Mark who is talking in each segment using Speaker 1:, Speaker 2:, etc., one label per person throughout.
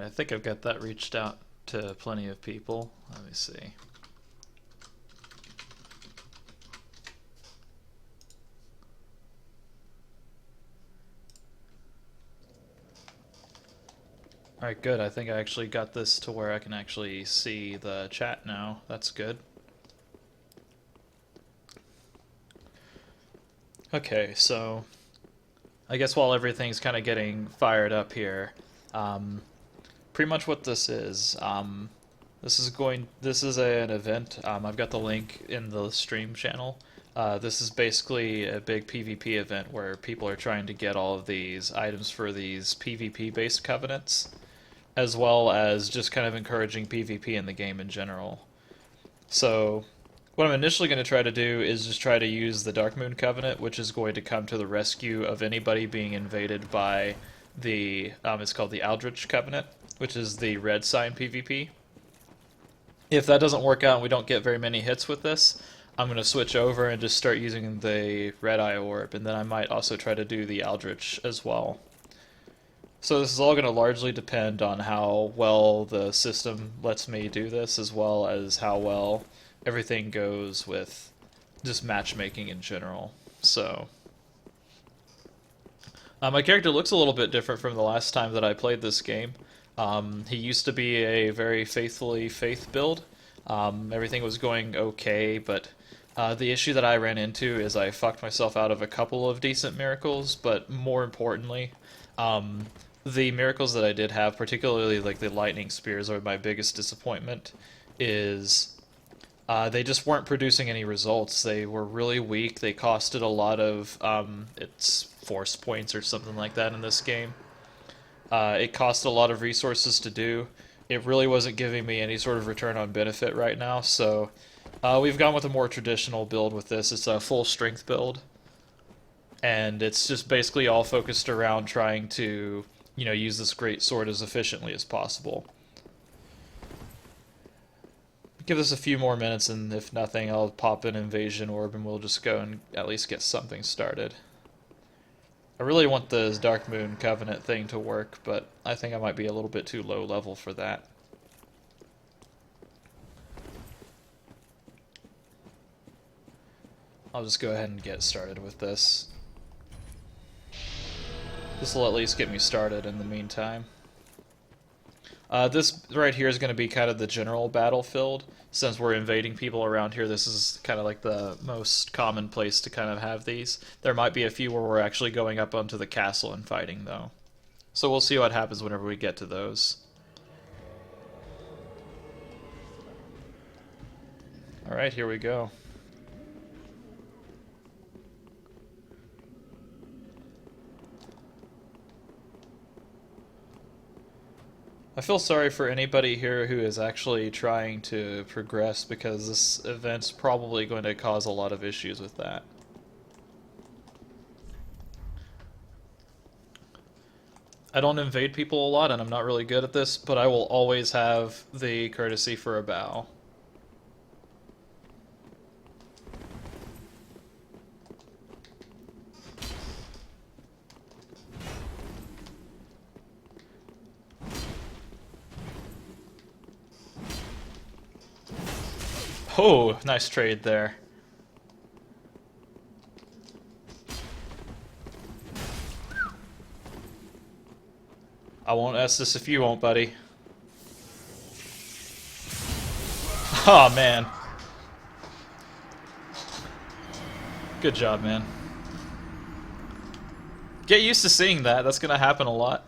Speaker 1: I think I've got that reached out to plenty of people. Let me see. Alright, good. I think I actually got this to where I can actually see the chat now. That's good. Okay, so I guess while everything's kind of getting fired up here, pretty much what this is an event. I've got the link in the stream channel. This is basically a big PvP event where people are trying to get all of these items for these PvP-based covenants, as well as just kind of encouraging PvP in the game in general. So what I'm initially going to try to do is just try to use the Darkmoon Covenant, which is going to come to the rescue of anybody being invaded by the, it's called the Aldrich Covenant, which is the red sign PvP. If that doesn't work out and we don't get very many hits with this, I'm going to switch over and just start using the Red Eye Orb, and then I might also try to do the Aldrich as well. So this is all going to largely depend on how well the system lets me do this, as well as how well everything goes with just matchmaking in general. So my character looks a little bit different from the last time that I played this game. He used to be a very faithfully faith build. Everything was going okay, but the issue that I ran into is I fucked myself out of a couple of decent miracles, but more importantly, the miracles that I did have, particularly like the lightning spears, are my biggest disappointment. They just weren't producing any results. They were really weak. They costed a lot of it's force points or something like that in this game. It cost a lot of resources to do. It really wasn't giving me any sort of return on benefit right now, so we've gone with a more traditional build with this. It's a full strength build, and it's just basically all focused around trying to, use this great sword as efficiently as possible. Give this a few more minutes, and if nothing, I'll pop an invasion orb and we'll just go and at least get something started. I really want the Darkmoon Covenant thing to work, but I think I might be a little bit too low level for that. I'll just go ahead and get started with this. This will at least get me started in the meantime. This right here is going to be kind of the general battlefield. Since we're invading people around here, this is kind of like the most common place to kind of have these. There might be a few where we're actually going up onto the castle and fighting, though. So we'll see what happens whenever we get to those. Alright, here we go. I feel sorry for anybody here who is actually trying to progress, because this event's probably going to cause a lot of issues with that. I don't invade people a lot, and I'm not really good at this, but I will always have the courtesy for a bow. Oh, nice trade there. I won't ask this if you won't, buddy. Oh, man. Good job, man. Get used to seeing that. That's gonna happen a lot.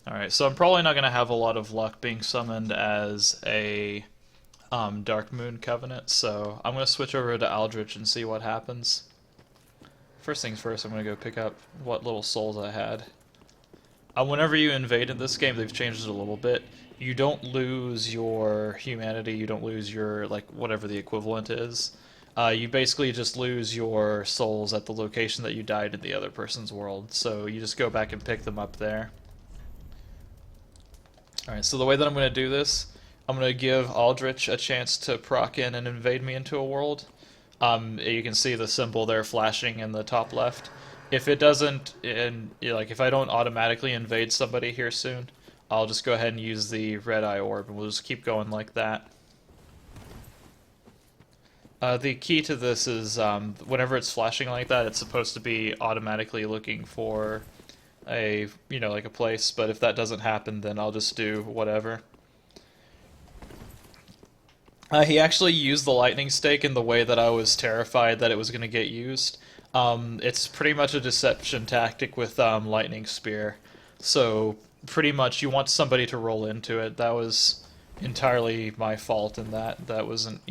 Speaker 1: Alright, so I'm probably not going to have a lot of luck being summoned as a Darkmoon Covenant, so I'm going to switch over to Aldrich and see what happens. First things first, I'm going to go pick up what little souls I had. Whenever you invade in this game, they've changed it a little bit. You don't lose your humanity, you don't lose your, like, whatever the equivalent is. You basically just lose your souls at the location that you died in the other person's world, so you just go back and pick them up there. Alright, so the way that I'm going to do this, I'm going to give Aldrich a chance to proc in and invade me into a world. You can see the symbol there flashing in the top left. if it doesn't, and like if I don't automatically invade somebody here soon, I'll just go ahead and use the red eye orb, and we'll just keep going like that. The key to this is whenever it's flashing like that, it's supposed to be automatically looking for a, like a place, but if that doesn't happen, then I'll just do whatever. He actually used the lightning stake in the way that I was terrified that it was going to get used. It's pretty much a deception tactic with lightning spear. So pretty much you want somebody to roll into it. That was entirely my fault in that. That wasn't.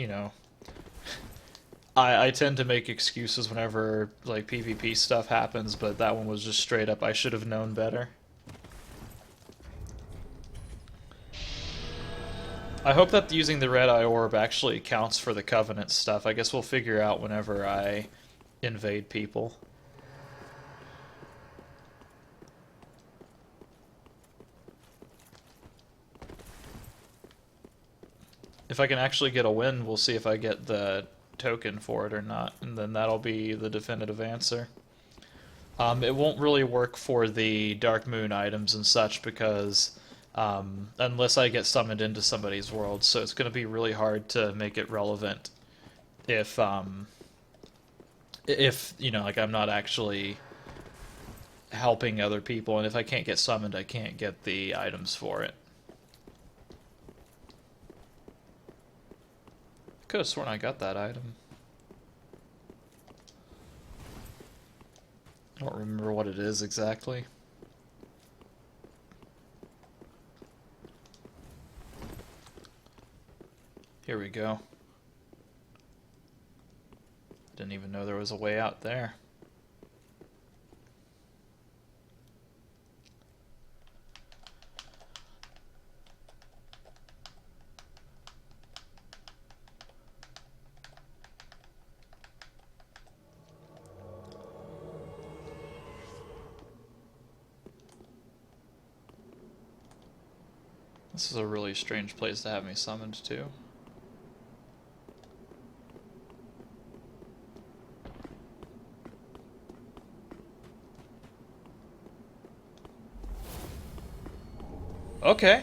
Speaker 1: I tend to make excuses whenever like PvP stuff happens, but that one was just straight up I should have known better. I hope that using the red eye orb actually counts for the Covenant stuff. I guess we'll figure out whenever I invade people. If I can actually get a win, we'll see if I get the token for it or not, and then that'll be the definitive answer. It won't really work for the Darkmoon items and such because unless I get summoned into somebody's world, so it's going to be really hard to make it relevant if like I'm not actually helping other people, and if I can't get summoned, I can't get the items for it. Could have sworn I got that item. I don't remember what it is exactly. Here we go. Didn't even know there was a way out there. This is a really strange place to have me summoned to. Okay.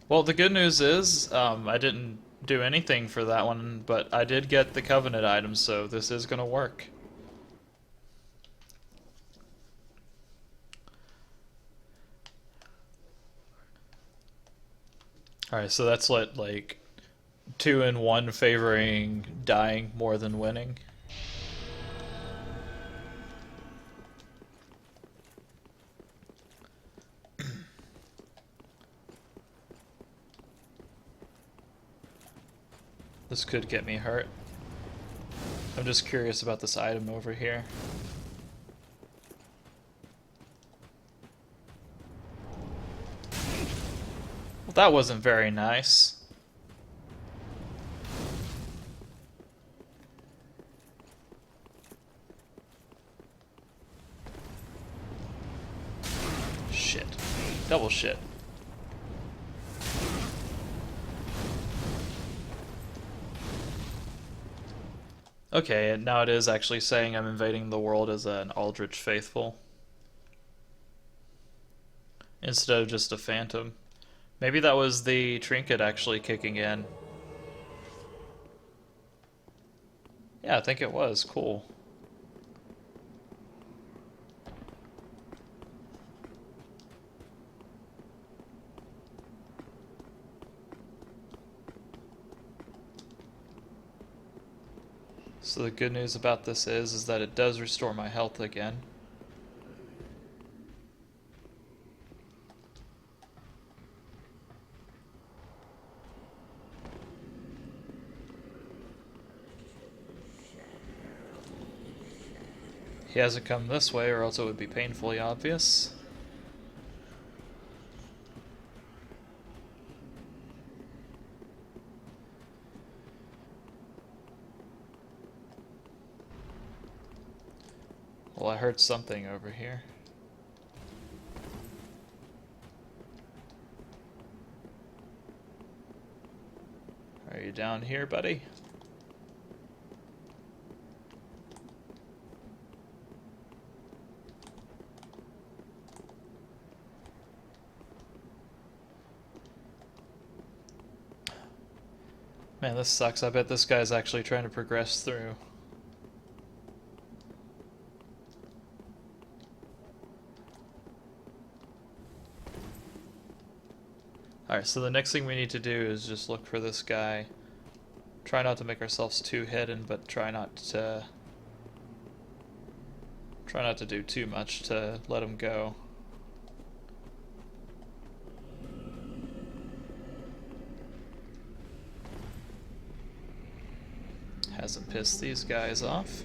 Speaker 1: Well, the good news is I didn't do anything for that one, but I did get the Covenant items, so this is going to work. Alright, so that's like 2 and 1 favoring dying more than winning. This could get me hurt. I'm just curious about this item over here. Well, that wasn't very nice. Shit. Double shit. Okay, and now it is actually saying I'm invading the world as an Aldrich Faithful instead of just a Phantom. Maybe that was the trinket actually kicking in. Yeah, I think it was. Cool. So the good news about this is that it does restore my health again. He hasn't come this way, or else it would be painfully obvious. Well, I heard something over here. Are you down here, buddy? Man, this sucks. I bet this guy's actually trying to progress through. Alright, so the next thing we need to do is just look for this guy. Try not to make ourselves too hidden, but try not to do too much to let him go. Hasn't pissed these guys off.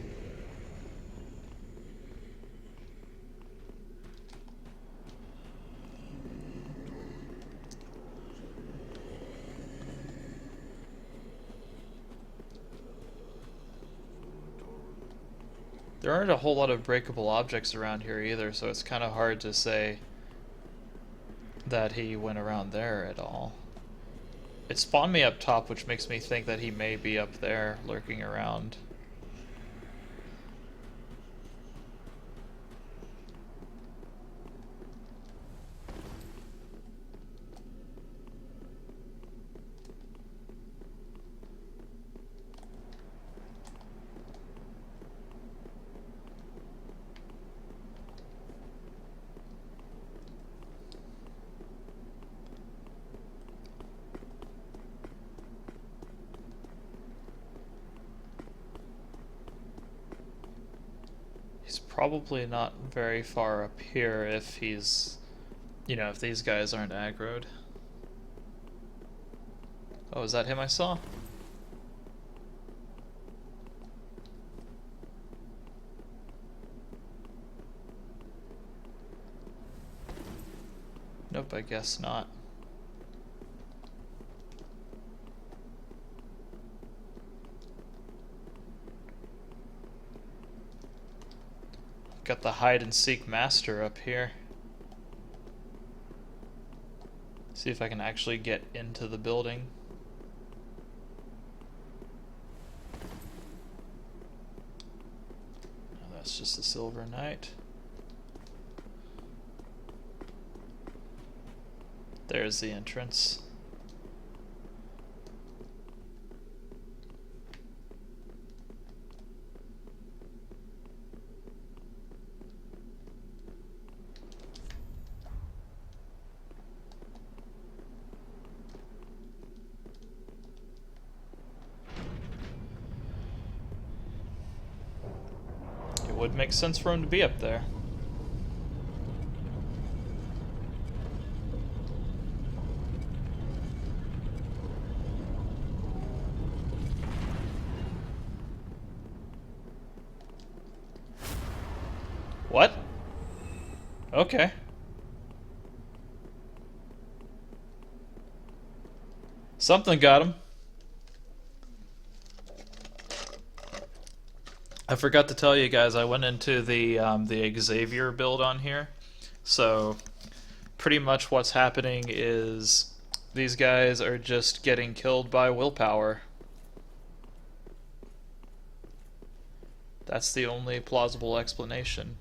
Speaker 1: There aren't a whole lot of breakable objects around here either, so it's kind of hard to say that he went around there at all. It spawned me up top, which makes me think that he may be up there, lurking around. He's probably not very far up here if he's, you know, if these guys aren't aggroed. Oh, is that him I saw? Nope, I guess not. Got the hide and seek master up here. See if I can actually get into the building. Oh, that's just a silver knight. There's the entrance. It would make sense for him to be up there. What? Okay. Something got him. I forgot to tell you guys, I went into the Xavier build on here. So pretty much what's happening is these guys are just getting killed by willpower. That's the only plausible explanation.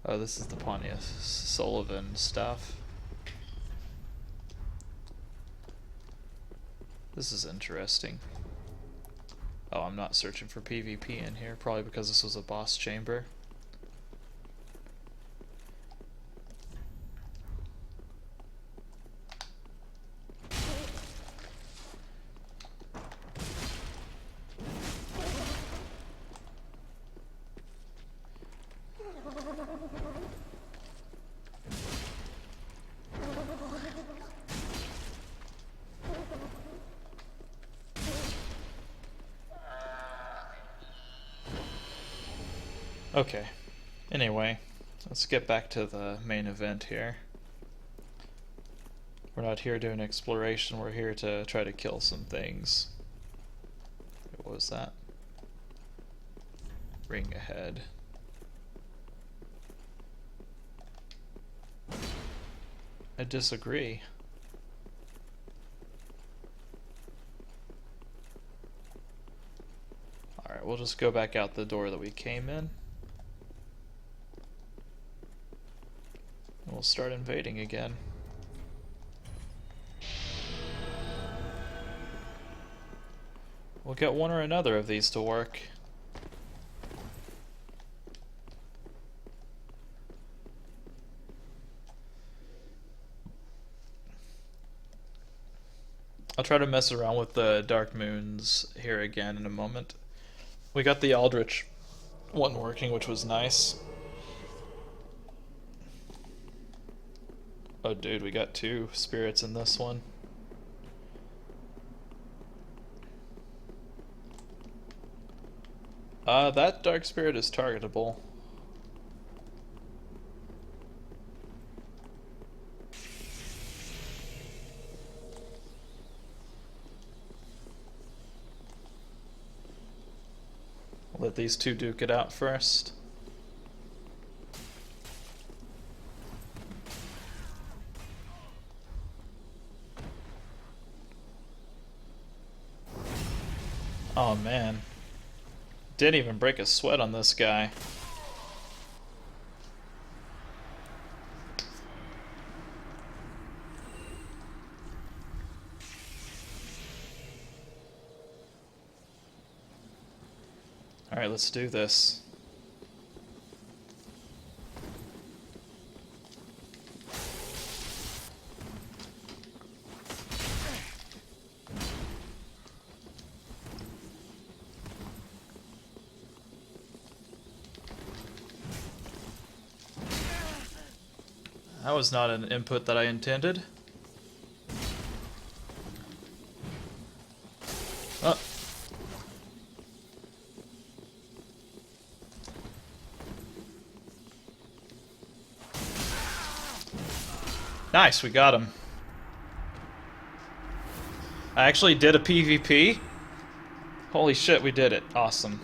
Speaker 1: Oh, this is the Pontius Sullivan stuff. This is interesting. Oh, I'm not searching for PvP in here, probably because this was a boss chamber. Okay, anyway, let's get back to the main event here. We're not here doing exploration, we're here to try to kill some things. What was that? Ring ahead. I disagree. Alright, we'll just go back out the door that we came in. We'll start invading again. We'll get one or another of these to work. I'll try to mess around with the Darkmoons here again in a moment. We got the Aldrich one working, which was nice. Oh dude, we got 2 spirits in this one. That dark spirit is targetable. Let these 2 duke it out first. Oh man. Didn't even break a sweat on this guy. Alright, let's do this. That was not an input that I intended. Oh. Nice, we got him. I actually did a PvP. Holy shit, we did it. Awesome.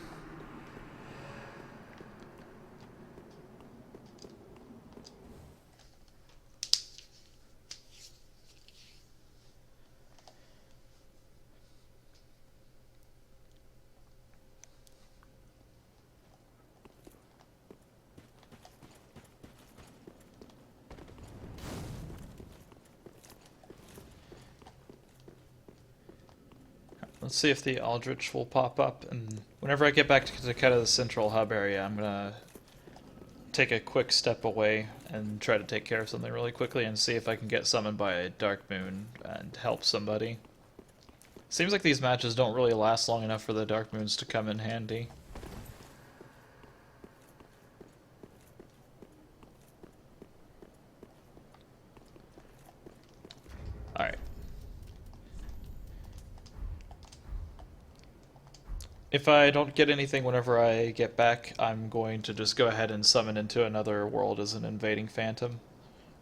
Speaker 1: Let's see if the Aldrich will pop up, and whenever I get back to kind of the central hub area, I'm gonna take a quick step away and try to take care of something really quickly and see if I can get summoned by a Darkmoon and help somebody. Seems like these matches don't really last long enough for the Darkmoons to come in handy. Alright. If I don't get anything whenever I get back, I'm going to just go ahead and summon into another world as an invading phantom.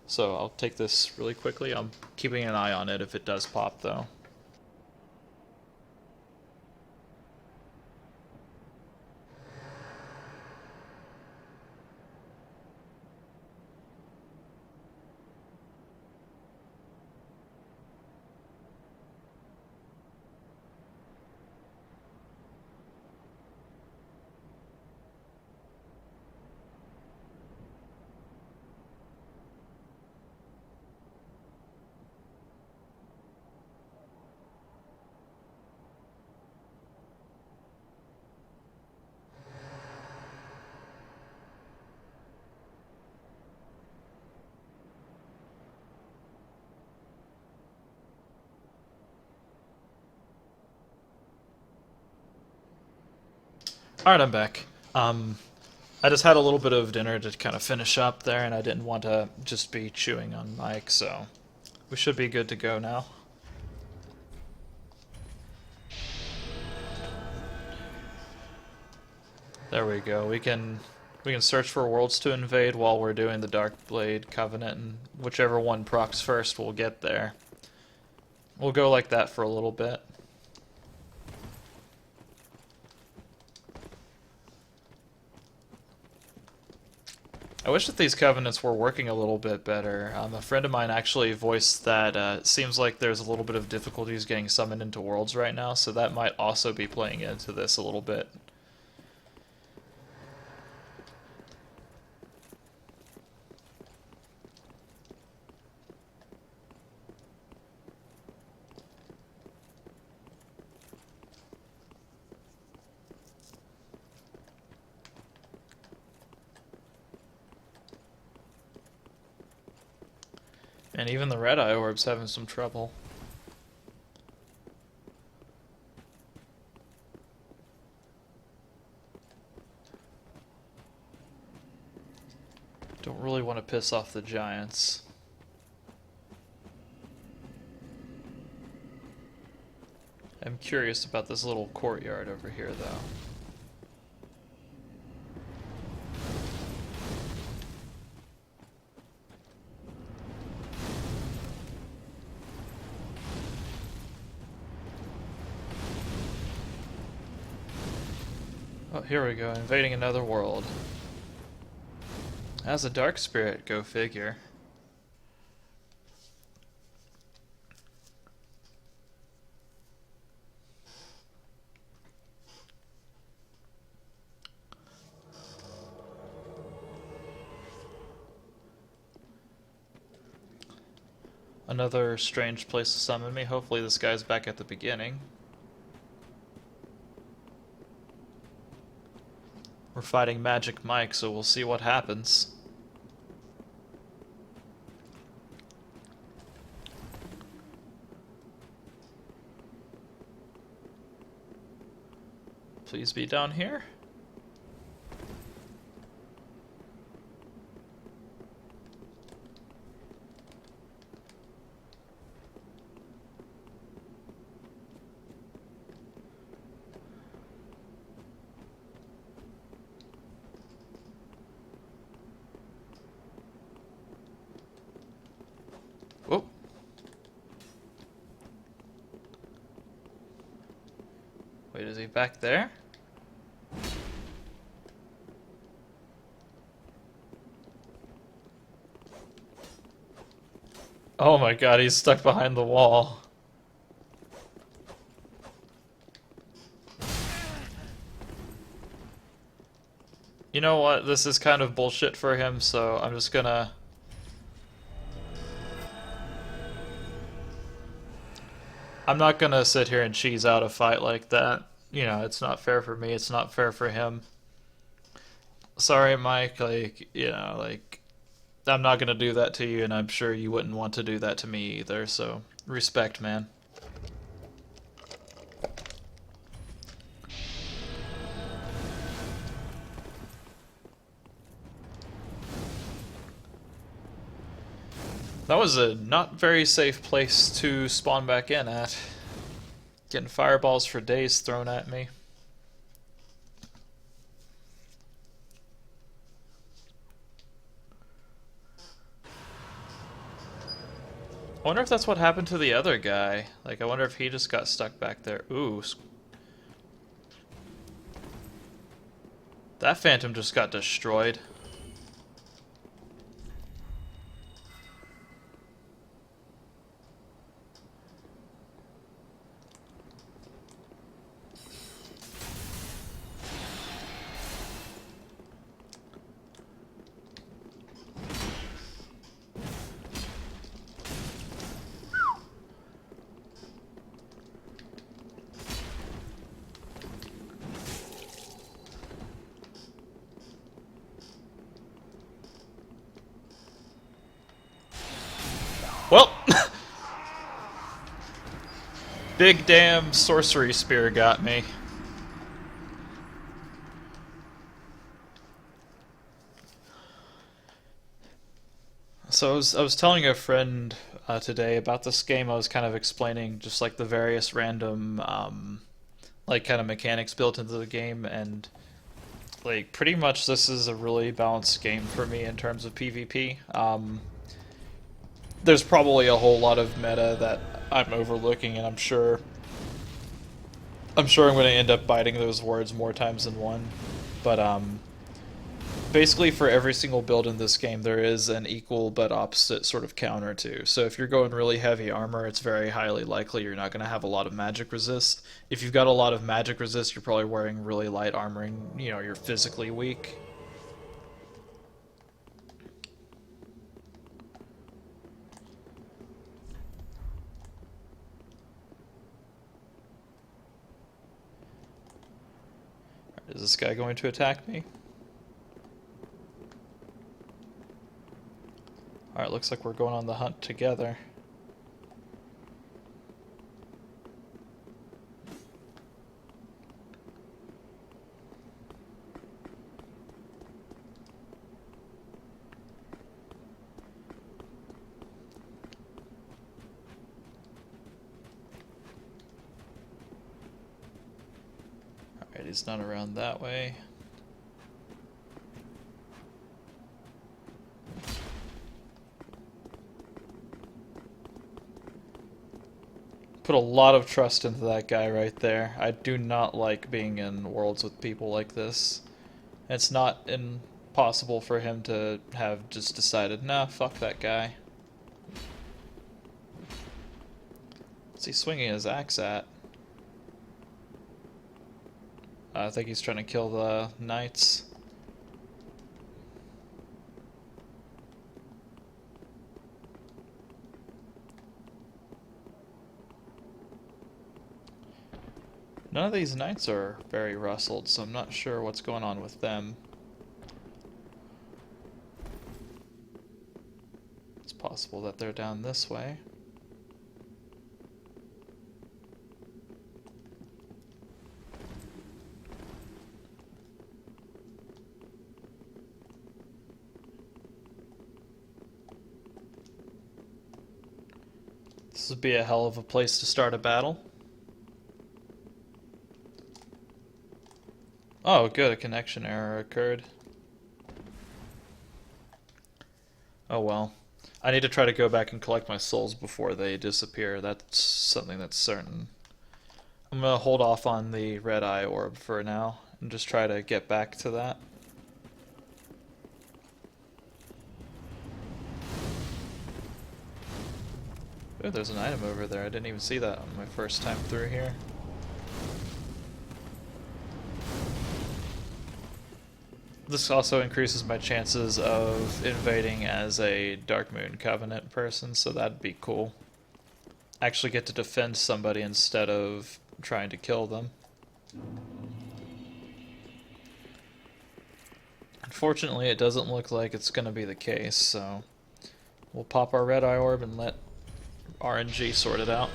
Speaker 1: So I'll take this really quickly. I'm keeping an eye on it if it does pop, though. Alright, I'm back. I just had a little bit of dinner to kind of finish up there, and I didn't want to just be chewing on mic, so we should be good to go now. There we go. We can search for worlds to invade while we're doing the Darkblade Covenant, and whichever one procs first, we'll get there. We'll go like that for a little bit. I wish that these covenants were working a little bit better. A friend of mine actually voiced that it seems like there's a little bit of difficulties getting summoned into worlds right now, so that might also be playing into this a little bit. And even the red eye orb's having some trouble. Don't really want to piss off the giants. I'm curious about this little courtyard over here, though. Oh, here we go, invading another world. As a dark spirit, go figure. Another strange place to summon me. Hopefully this guy's back at the beginning. We're fighting Magic Mike, so we'll see what happens. Please be down here. Whoop. Wait, is he back there? Oh my god, he's stuck behind the wall. You know what? This is kind of bullshit for him, so I'm just gonna... I'm not gonna sit here and cheese out a fight like that. You know, it's not fair for me, it's not fair for him. Sorry, Mike, like, you know, like... I'm not gonna do that to you, and I'm sure you wouldn't want to do that to me either, so... Respect, man. That was a not very safe place to spawn back in at. Getting fireballs for days thrown at me. I wonder if that's what happened to the other guy. Like, I wonder if he just got stuck back there. Ooh. That phantom just got destroyed. Well, big damn sorcery spear got me. So I was telling a friend today about this game. I was kind of explaining just like the various random like kind of mechanics built into the game, and like pretty much this is a really balanced game for me in terms of PvP. There's probably a whole lot of meta that I'm overlooking, and I'm sure I'm going to end up biting those words more times than one. But basically for every single build in this game there is an equal but opposite sort of counter to. So if you're going really heavy armor, it's very highly likely you're not going to have a lot of magic resist. If you've got a lot of magic resist, you're probably wearing really light armor and, you know, you're physically weak. Is this guy going to attack me? Alright, looks like we're going on the hunt together. Alright, he's not around that way. Put a lot of trust into that guy right there. I do not like being in worlds with people like this. It's not impossible for him to have just decided, nah, fuck that guy. What's he swinging his axe at? I think he's trying to kill the knights. None of these knights are very rustled, so I'm not sure what's going on with them. It's possible that they're down this way. This would be a hell of a place to start a battle. Oh, good, a connection error occurred. Oh well. I need to try to go back and collect my souls before they disappear. That's something that's certain. I'm gonna hold off on the red eye orb for now and just try to get back to that. Oh, there's an item over there. I didn't even see that on my first time through here. This also increases my chances of invading as a Darkmoon Covenant person, so that'd be cool. Actually get to defend somebody instead of trying to kill them. Unfortunately, it doesn't look like it's going to be the case, so we'll pop our red eye orb and let RNG sort it out.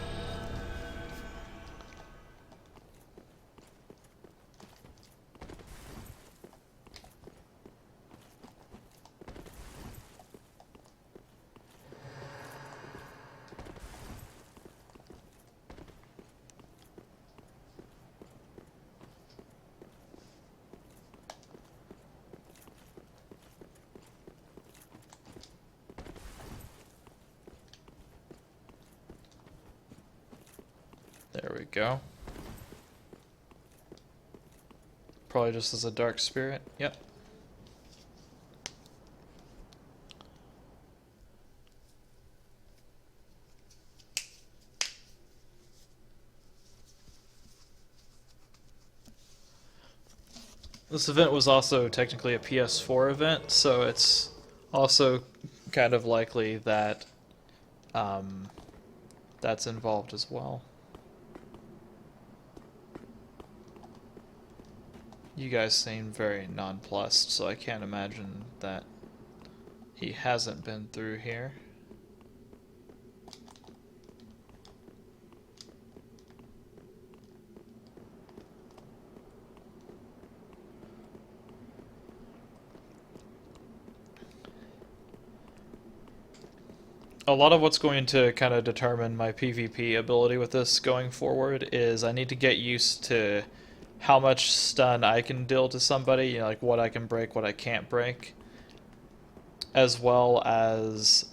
Speaker 1: There we go. Probably just as a dark spirit. Yep. This event was also technically a PS4 event, so it's also kind of likely that that's involved as well. You guys seem very nonplussed, so I can't imagine that he hasn't been through here. A lot of what's going to kind of determine my PvP ability with this going forward is I need to get used to how much stun I can deal to somebody, you know, like what I can break, what I can't break, as well as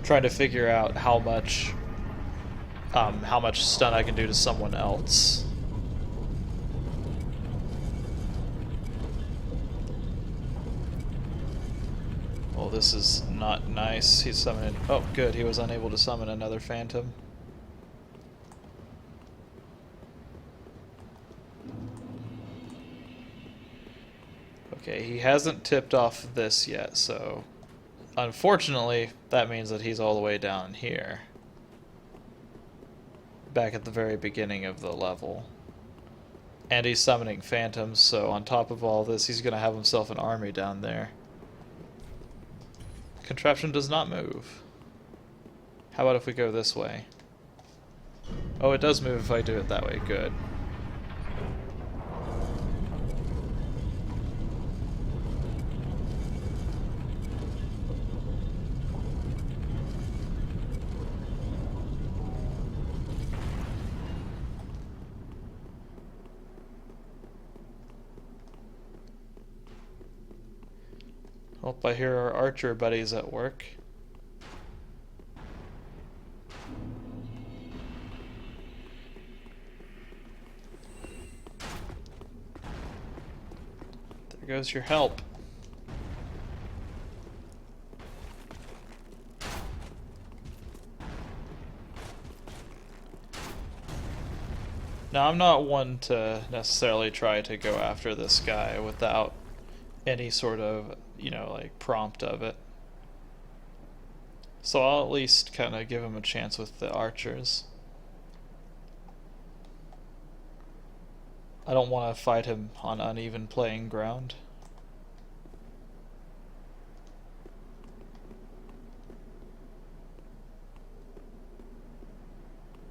Speaker 1: trying to figure out how much stun I can do to someone else. Oh, this is not nice. He's summoning. Oh, good. He was unable to summon another phantom. Okay, he hasn't tipped off this yet, so unfortunately, that means that he's all the way down here. Back at the very beginning of the level. And he's summoning phantoms, so on top of all this, he's going to have himself an army down there. Contraption does not move. How about if we go this way? Oh, it does move if I do it that way. Good. Hope I hear our archer buddies at work. There goes your help. Now, I'm not one to necessarily try to go after this guy without any sort of, you know, like, prompt of it. So I'll at least kind of give him a chance with the archers. I don't want to fight him on uneven playing ground.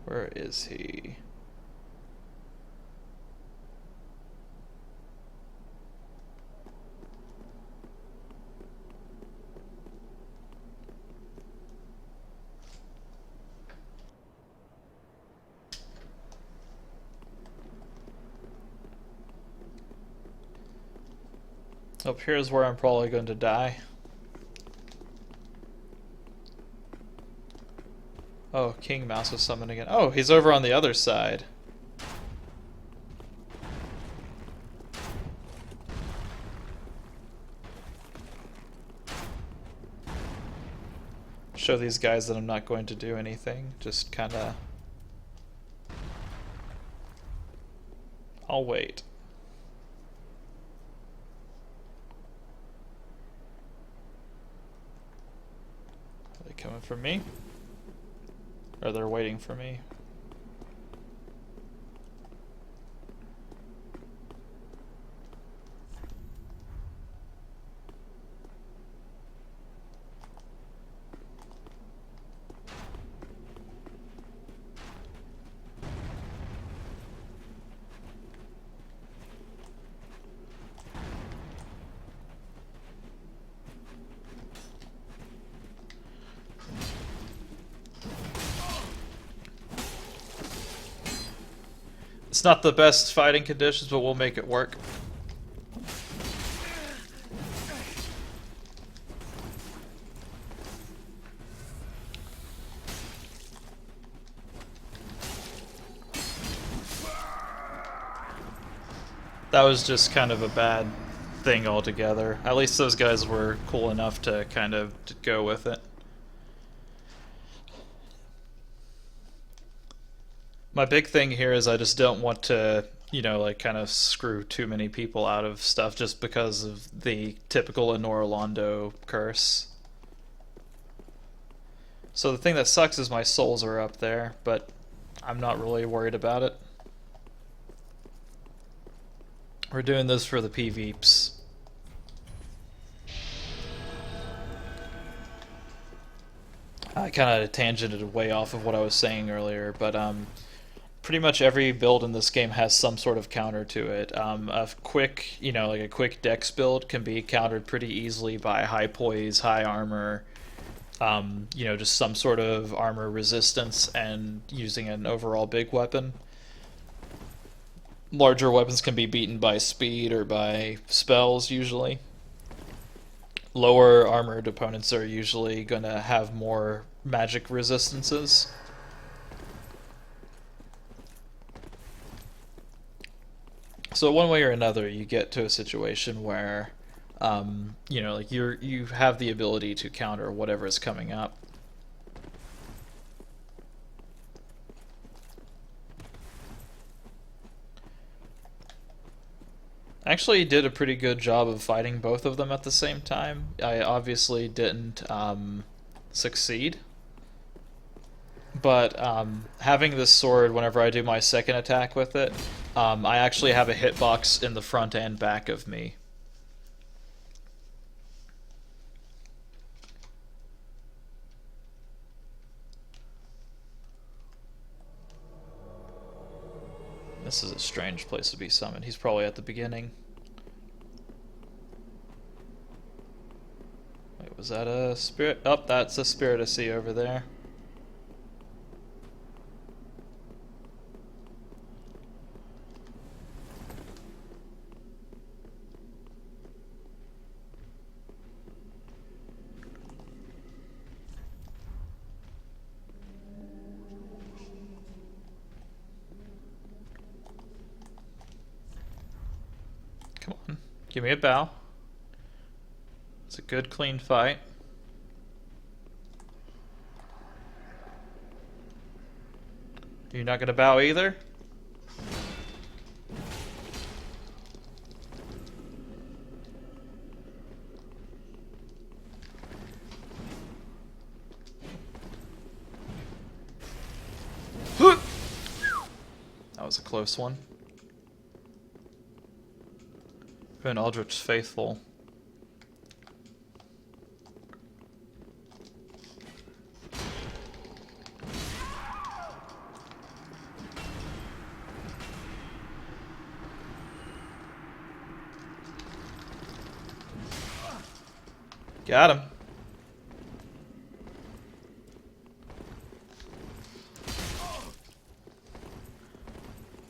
Speaker 1: Where is he? Up here's where I'm probably going to die. Oh, King Mouse was summoned again. Oh, he's over on the other side. Show these guys that I'm not going to do anything. Just kinda... I'll wait. Are they coming for me? Or they're waiting for me? It's not the best fighting conditions, but we'll make it work. That was just kind of a bad thing altogether. At least those guys were cool enough to kind of go with it. My big thing here is I just don't want to, you know, like kind of screw too many people out of stuff just because of the typical Enorlando curse. So the thing that sucks is my souls are up there, but I'm not really worried about it. We're doing this for the PvPs. I kind of tangented way off of what I was saying earlier, but pretty much every build in this game has some sort of counter to it. A quick, you know, like a quick dex build can be countered pretty easily by high poise, high armor, you know, just some sort of armor resistance and using an overall big weapon. Larger weapons can be beaten by speed or by spells, usually. Lower armored opponents are usually going to have more magic resistances. So one way or another, you get to a situation where, you know, like you have the ability to counter whatever is coming up. I actually did a pretty good job of fighting both of them at the same time. I obviously didn't succeed. But having this sword, whenever I do my second attack with it, I actually have a hitbox in the front and back of me. This is a strange place to be summoned. He's probably at the beginning. Wait, was that a spirit? Oh, that's a spirit I see over there. Come on, give me a bow. It's a good, clean fight. You're not gonna bow either? That was a close one. Been Aldrich's faithful. Got him.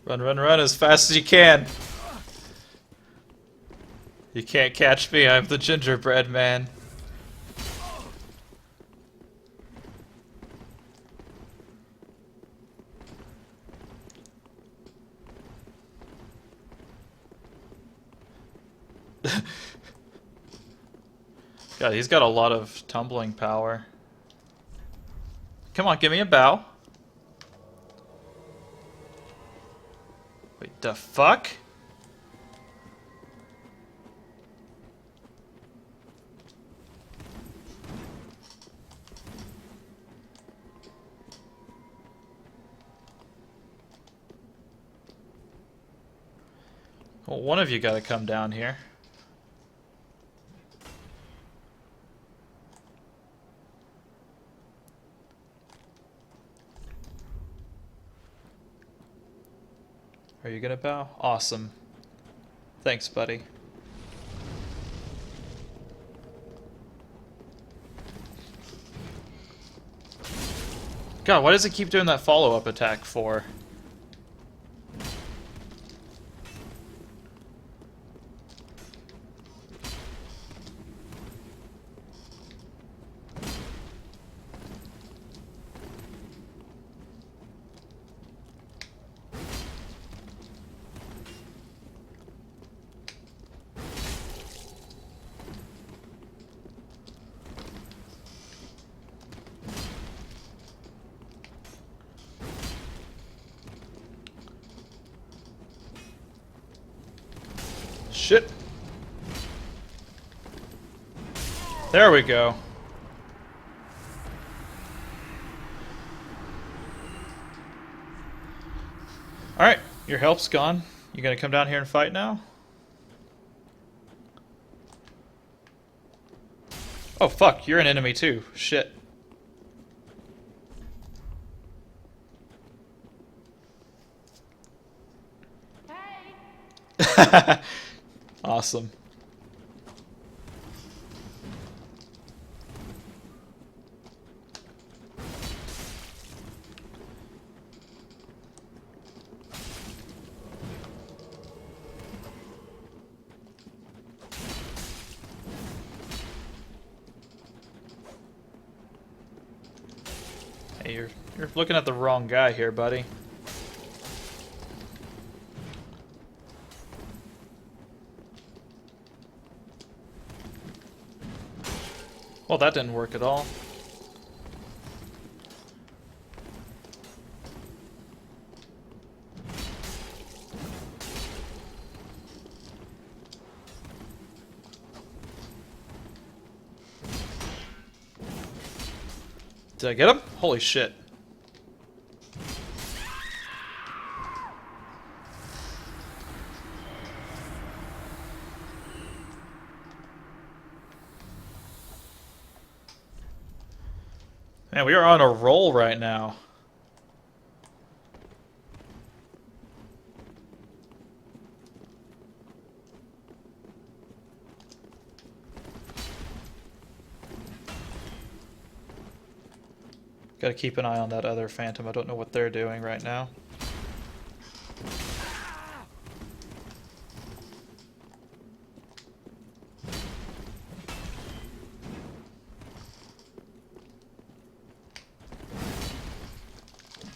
Speaker 1: Run, run, run as fast as you can. You can't catch me, I'm the gingerbread man. God, he's got a lot of tumbling power. Come on, give me a bow. Wait, the fuck? Well, one of you gotta come down here. Are you gonna bow? Awesome. Thanks, buddy. God, why does it keep doing that follow-up attack for? Shit. There we go. Alright, your help's gone. You gonna come down here and fight now? Oh fuck, you're an enemy too. Shit. Hey. Awesome. Hey, you're looking at the wrong guy here, buddy. Well, that didn't work at all. Did I get him? Holy shit. Man, we are on a roll right now. Gotta keep an eye on that other phantom. I don't know what they're doing right now.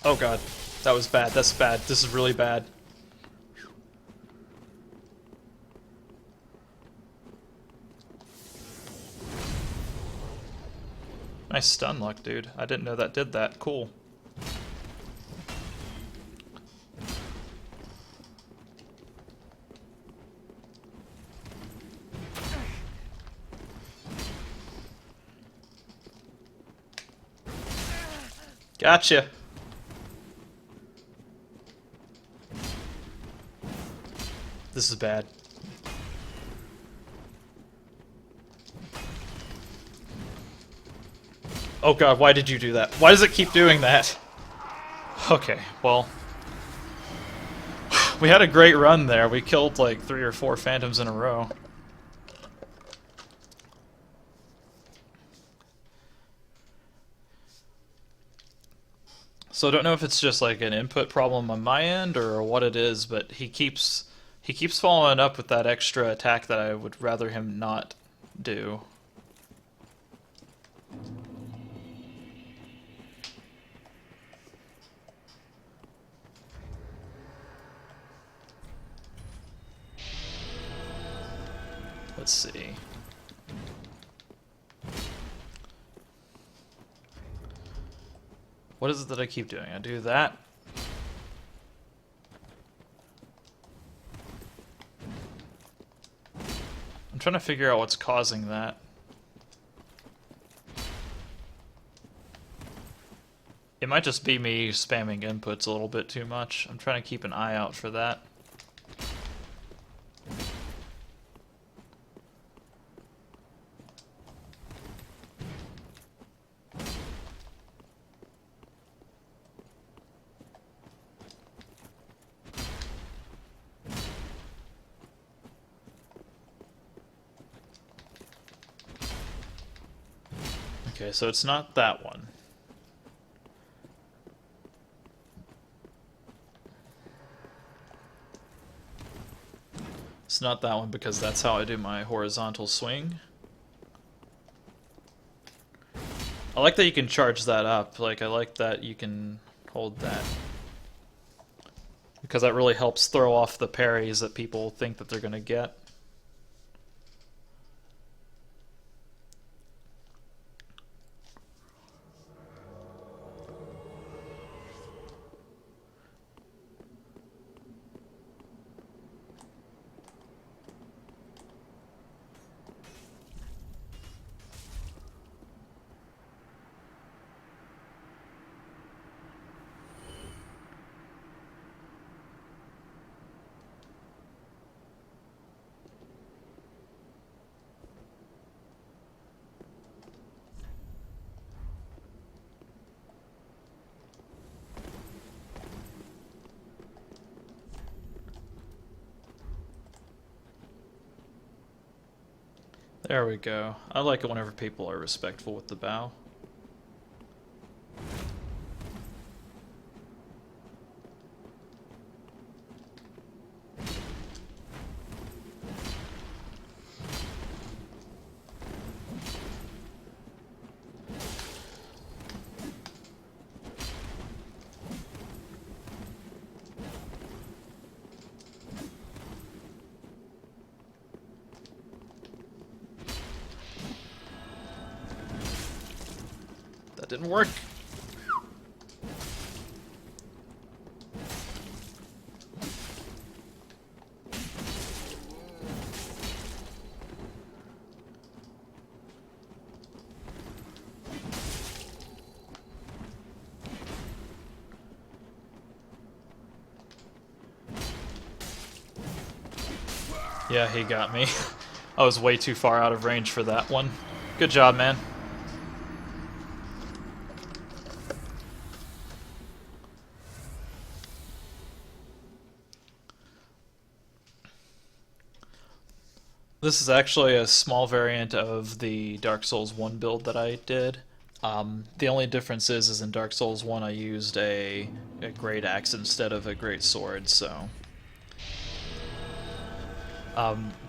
Speaker 1: Oh god. That was bad. That's bad. This is really bad. Nice stun luck, dude. I didn't know that did that. Cool. Gotcha. This is bad. Oh god, why did you do that? Why does it keep doing that? Okay, well... We had a great run there. We killed like 3 or 4 phantoms in a row. So I don't know if it's just like an input problem on my end or what it is, but he keeps following up with that extra attack that I would rather him not do. Let's see. What is it that I keep doing? I do that. I'm trying to figure out what's causing that. It might just be me spamming inputs a little bit too much. I'm trying to keep an eye out for that. Okay, so it's not that one. It's not that one because that's how I do my horizontal swing. I like that you can charge that up. Like, I like that you can hold that. Because that really helps throw off the parries that people think that they're going to get. There we go. I like it whenever people are respectful with the bow. That didn't work. Yeah, he got me. I was way too far out of range for that one. Good job, man. This is actually a small variant of the Dark Souls 1 build that I did. The only difference is in Dark Souls 1 I used a great axe instead of a great sword, so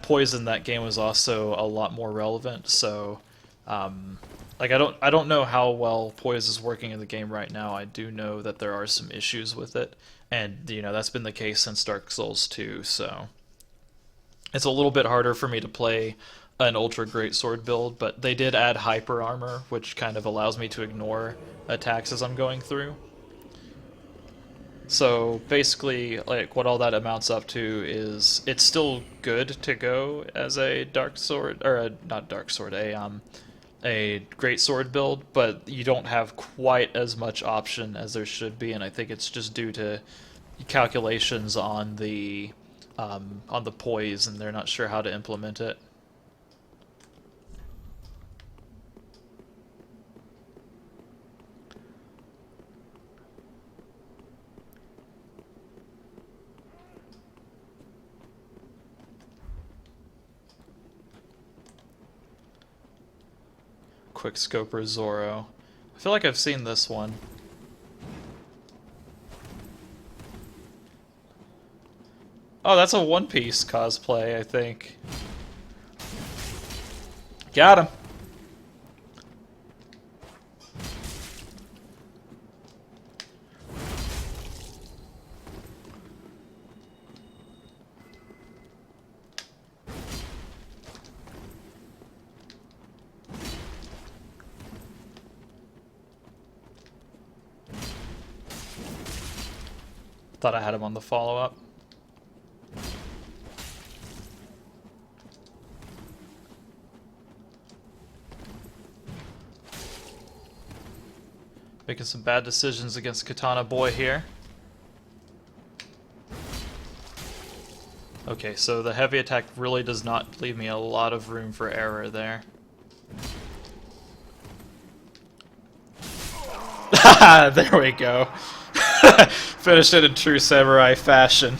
Speaker 1: poison that game was also a lot more relevant, so like I don't know how well poise is working in the game right now. I do know that there are some issues with it, and that's been the case since Dark Souls 2, so it's a little bit harder for me to play an ultra great sword build, but they did add hyper armor, which kind of allows me to ignore attacks as I'm going through. So basically, like what all that amounts up to is it's still good to go as a dark sword or not dark sword, a great sword build, but you don't have quite as much option as there should be, and I think it's just due to calculations on the poise, and they're not sure how to implement it. Quickscoper Zoro. I feel like I've seen this one. Oh, that's a One Piece cosplay, I think. Got him. Thought I had him on the follow-up. Making some bad decisions against Katana Boy here. Okay, so the heavy attack really does not leave me a lot of room for error there. There we go. Finished it in true samurai fashion.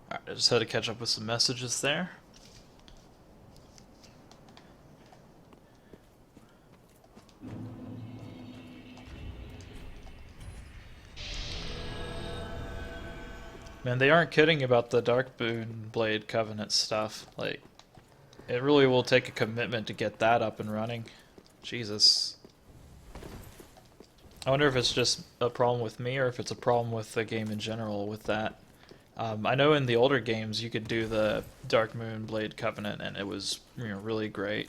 Speaker 1: Alright, I just had to catch up with some messages there. Man, they aren't kidding about the Darkmoon Blade Covenant stuff. Like, it really will take a commitment to get that up and running. Jesus. I wonder if it's just a problem with me or if it's a problem with the game in general with that. I know in the older games you could do the Darkmoon Blade Covenant and it was really great.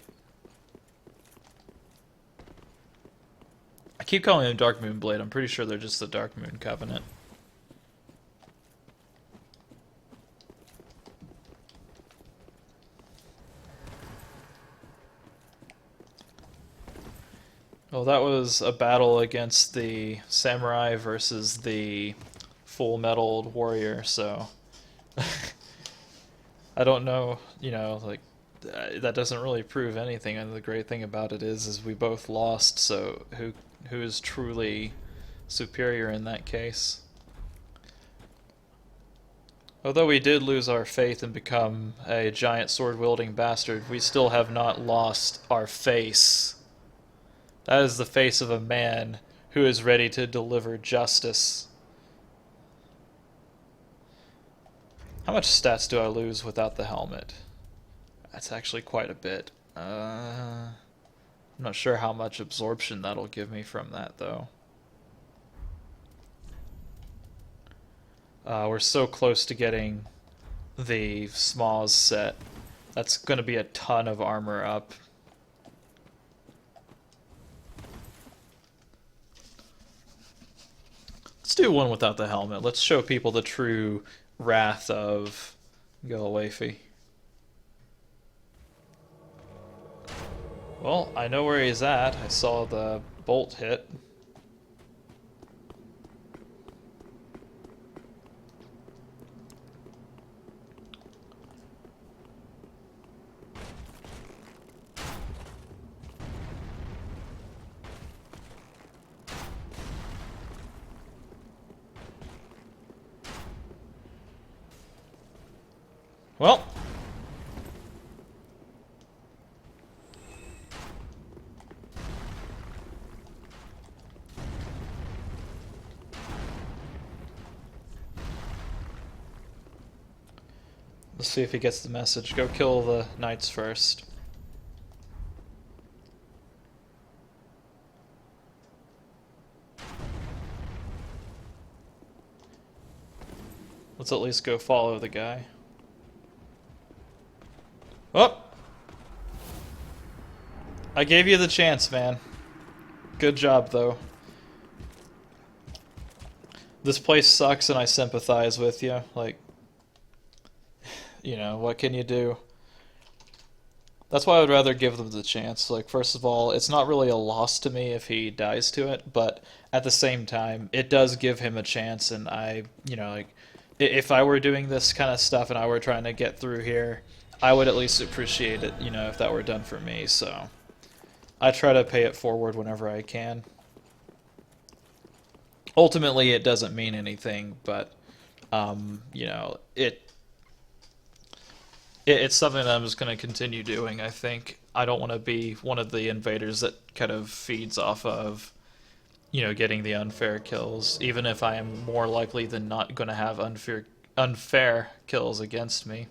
Speaker 1: I keep calling them Darkmoon Blade. I'm pretty sure they're just the Darkmoon Covenant. Well, that was a battle against the samurai versus the full metal warrior, so I don't know, like that doesn't really prove anything. And the great thing about it is we both lost, so who is truly superior in that case? Although we did lose our faith and become a giant sword-wielding bastard, we still have not lost our face. That is the face of a man who is ready to deliver justice. How much stats do I lose without the helmet? That's actually quite a bit. I'm not sure how much absorption that'll give me from that, though. We're so close to getting the Smoz set. That's going to be a ton of armor up. Let's do one without the helmet. Let's show people the true wrath of Galwafy. Well, I know where he's at. I saw the bolt hit. Well, let's see if he gets the message. Go kill the knights first. Let's at least go follow the guy. Oh! I gave you the chance, man. Good job, though. This place sucks and I sympathize with you. Like, you know, what can you do? That's why I would rather give them the chance. Like, first of all, it's not really a loss to me if he dies to it, but at the same time, it does give him a chance, and I, you know, like, if I were doing this kind of stuff and I were trying to get through here, I would at least appreciate it, you know, if that were done for me, so I try to pay it forward whenever I can. Ultimately, it doesn't mean anything, but, you know, it's something that I'm just going to continue doing, I think. I don't want to be one of the invaders that kind of feeds off of, you know, getting the unfair kills, even if I am more likely than not going to have unfair kills against me.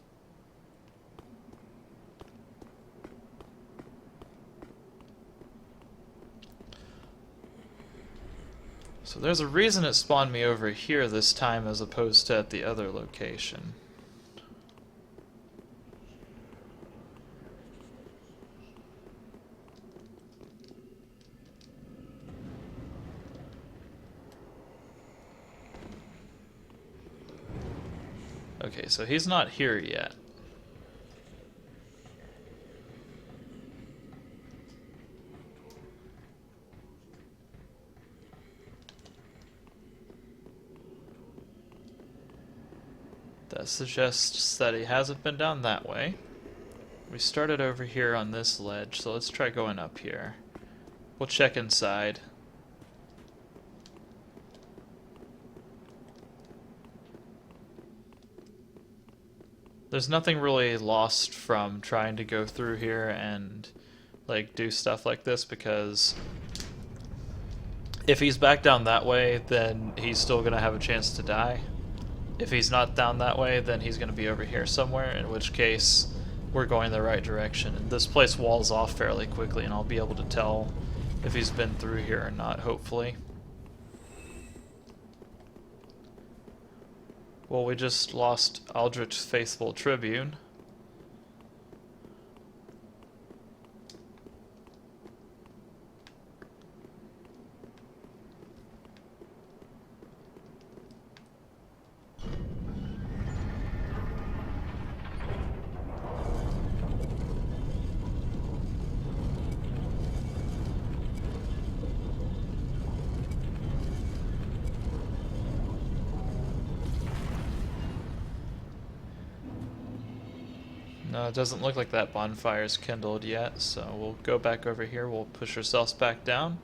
Speaker 1: So there's a reason it spawned me over here this time as opposed to at the other location. Okay, so he's not here yet. That suggests that he hasn't been down that way. We started over here on this ledge, so let's try going up here. We'll check inside. There's nothing really lost from trying to go through here and like do stuff like this, because if he's back down that way, then he's still gonna have a chance to die. If he's not down that way, then he's gonna be over here somewhere, in which case we're going the right direction. And this place walls off fairly quickly, and I'll be able to tell if he's been through here or not, hopefully. Well, we just lost Aldrich's faithful tribune. No, it doesn't look like that bonfire's kindled yet, so we'll go back over here, we'll push ourselves back down.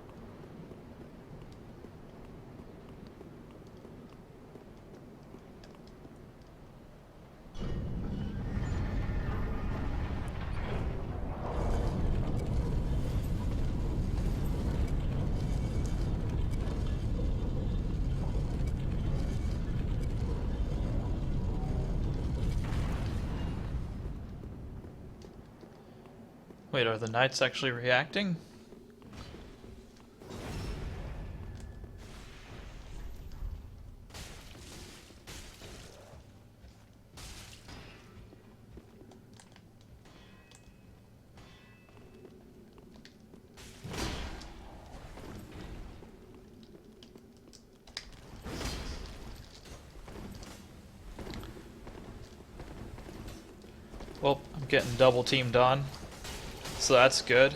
Speaker 1: Wait, are the knights actually reacting? Well, I'm getting double teamed on, so that's good.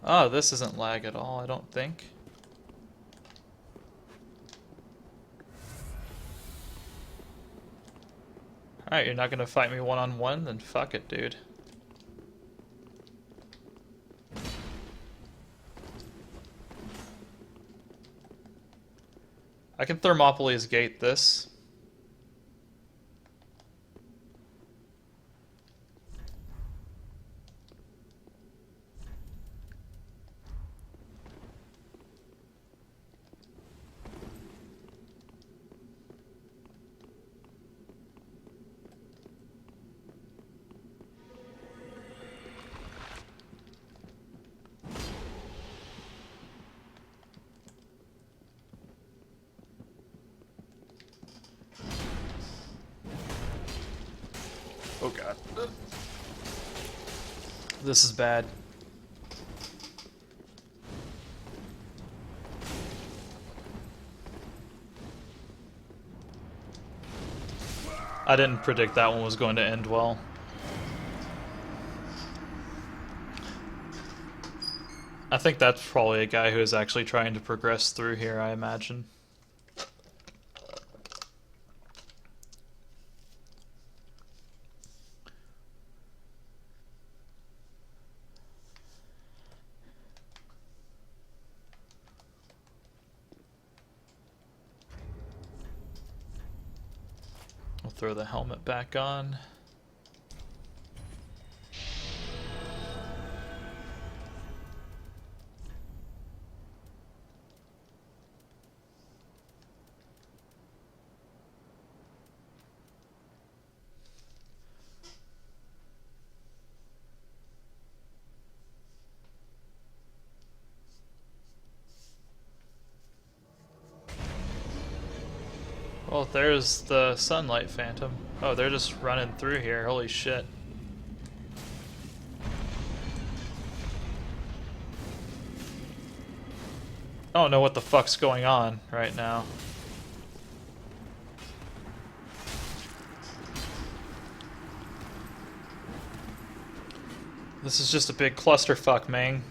Speaker 1: Oh, this isn't lag at all, I don't think. Alright, you're not gonna fight me one-on-one? Then fuck it, dude. I can Thermopylae's Gate this. Oh god. This is bad. I didn't predict that one was going to end well. I think that's probably a guy who is actually trying to progress through here, I imagine. We'll throw the helmet back on. Well, there's the Sunlight Phantom. Oh, they're just running through here. Holy shit. I don't know what the fuck's going on right now. This is just a big clusterfuck, man.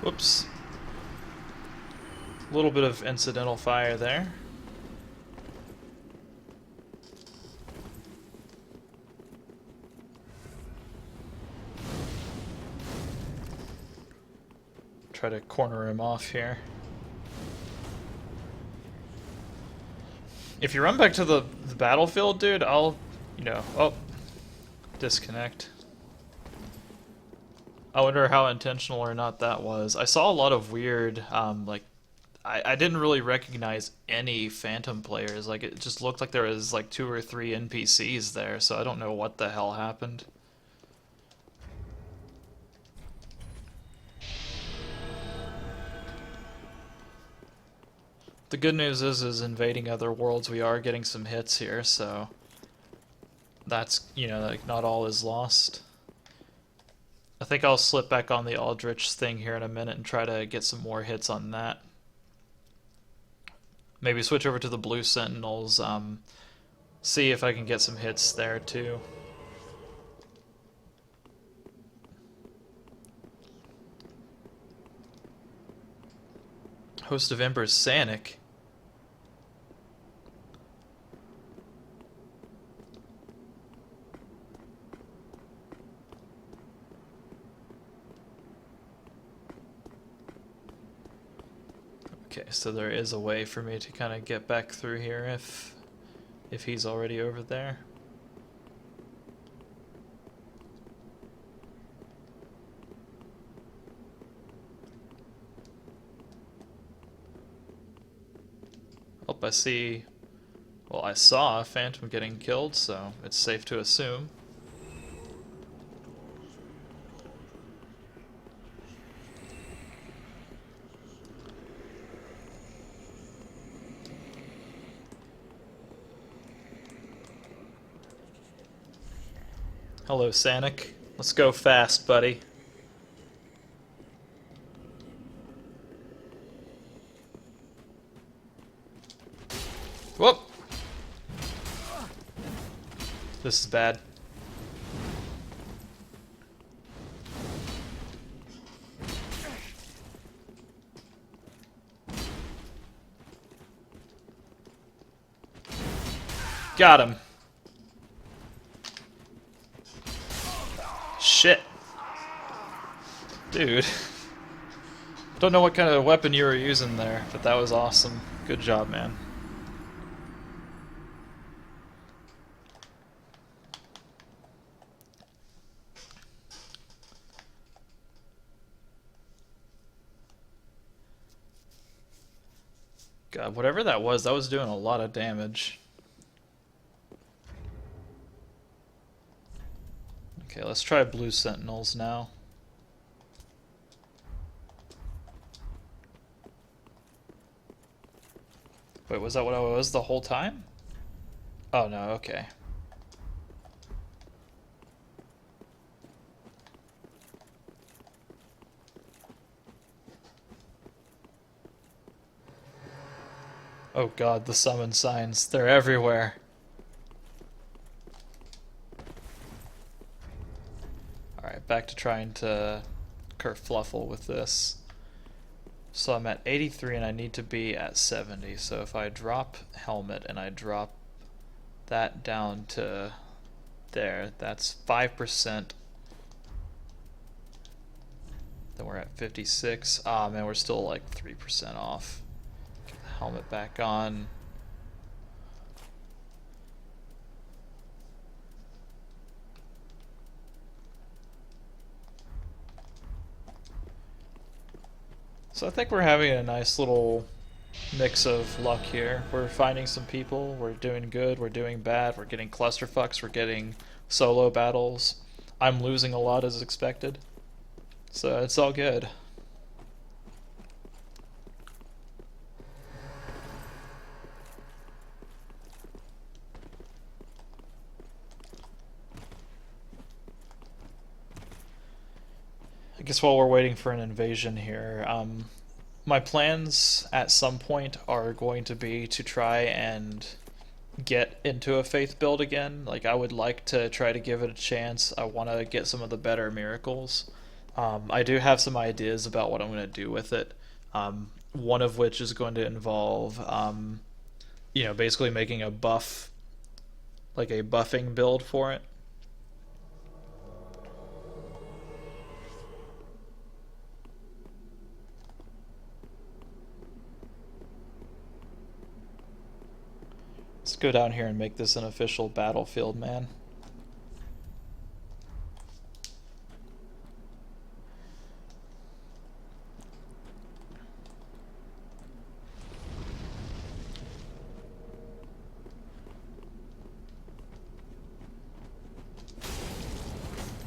Speaker 1: Whoops. A little bit of incidental fire there. Try to corner him off here. If you run back to the battlefield, dude, I'll, oh, disconnect. I wonder how intentional or not that was. I saw a lot of weird, like, I didn't really recognize any Phantom players. Like, it just looked like there was, like, 2 or 3 NPCs there, so I don't know what the hell happened. The good news is invading other worlds, we are getting some hits here, so that's, like, not all is lost. I think I'll slip back on the Aldrich thing here in a minute and try to get some more hits on that. Maybe switch over to the Blue Sentinels, see if I can get some hits there too. Host of Embers, Sanic. Okay, so there is a way for me to kind of get back through here if he's already over there. Oh, I see. Well, I saw a Phantom getting killed, so it's safe to assume. Hello, Sanic. Let's go fast, buddy. Whoop! This is bad. Got him. Shit. Dude. Don't know what kind of weapon you were using there, but that was awesome. Good job, man. God, whatever that was doing a lot of damage. Okay, let's try blue sentinels now. Wait, was that what I was the whole time? Oh no, okay. Oh god, the summon signs. They're everywhere. Alright, back to trying to kerfluffle with this. So I'm at 83 and I need to be at 70. So if I drop helmet and I drop that down to there, that's 5%. Then we're at 56. Ah, man, we're still like 3% off. Get the helmet back on. So I think we're having a nice little mix of luck here. We're finding some people, we're doing good, we're doing bad, we're getting clusterfucks, we're getting solo battles. I'm losing a lot as expected. So it's all good. I guess while we're waiting for an invasion here, my plans at some point are going to be to try and get into a faith build again. Like, I would like to try to give it a chance. I want to get some of the better miracles. I do have some ideas about what I'm going to do with it. One of which is going to involve, basically making a buff, like a buffing build for it. Let's go down here and make this an official battlefield, man.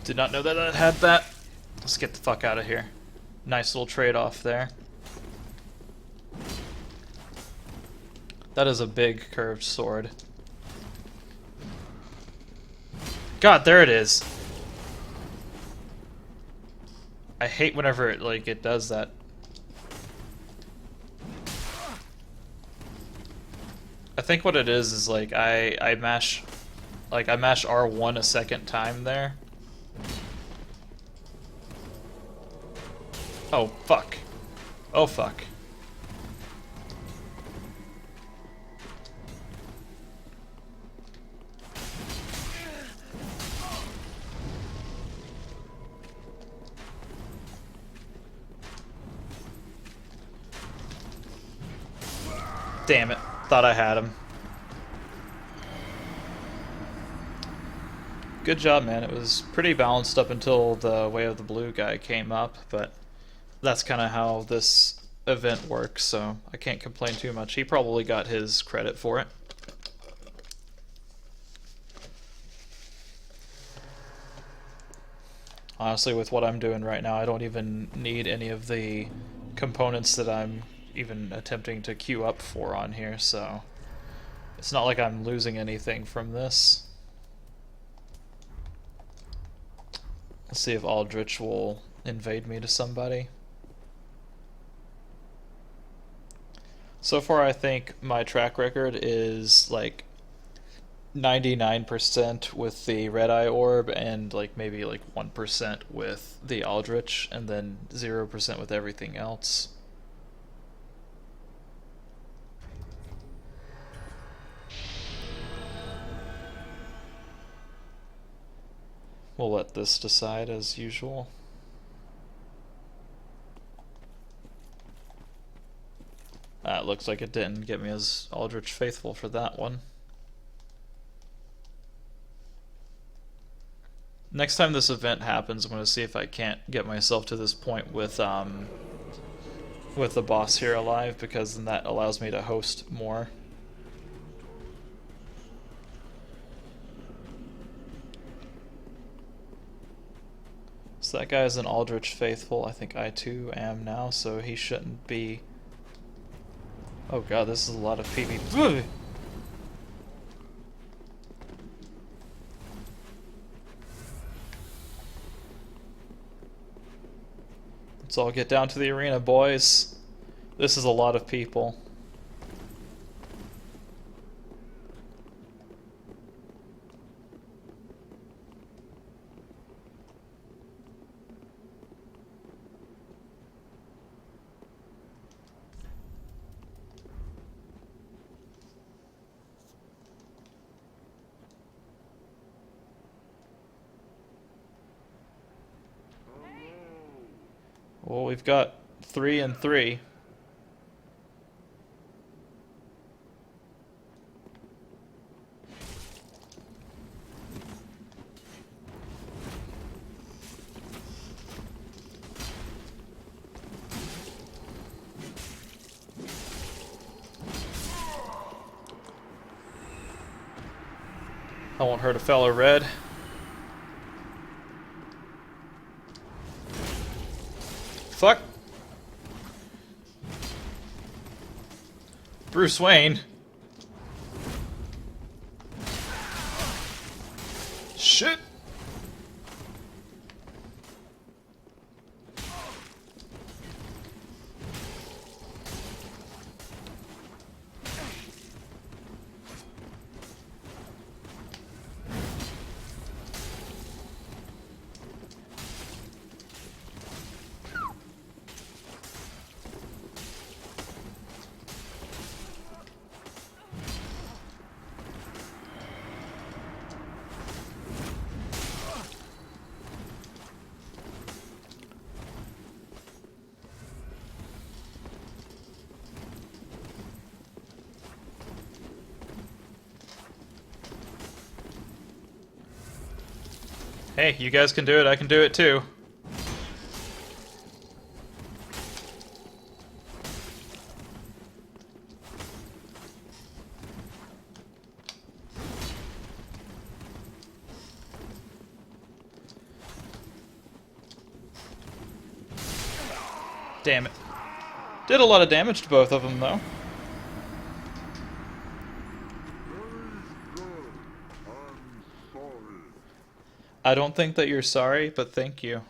Speaker 1: Did not know that it had that. Let's get the fuck out of here. Nice little trade-off there. That is a big curved sword. God, there it is. I hate whenever it does that. I think what it is like I mash R1 a second time there. Oh fuck. Oh fuck. Damn it. Thought I had him. Good job, man. It was pretty balanced up until the Way of the Blue guy came up, but that's kind of how this event works, so I can't complain too much. He probably got his credit for it. Honestly, with what I'm doing right now, I don't even need any of the components that I'm even attempting to queue up for on here, so it's not like I'm losing anything from this. Let's see if Aldrich will invade me to somebody. So far, I think my track record is like 99% with the Red Eye Orb and like maybe like 1% with the Aldrich and then 0% with everything else. We'll let this decide as usual. It looks like it didn't get me as Aldrich Faithful for that one. Next time this event happens, I'm going to see if I can't get myself to this point with the boss here alive, because then that allows me to host more. So that guy is an Aldrich Faithful. I think I too am now, so he shouldn't be... Oh god, this is a lot of PvP. Let's all get down to the arena, boys. This is a lot of people. Well, we've got 3 and 3. I won't hurt a fellow red. Fuck. Bruce Wayne. Shit. Hey, you guys can do it, I can do it too. Damn it. Did a lot of damage to both of them, though. I don't think that you're sorry, but thank you.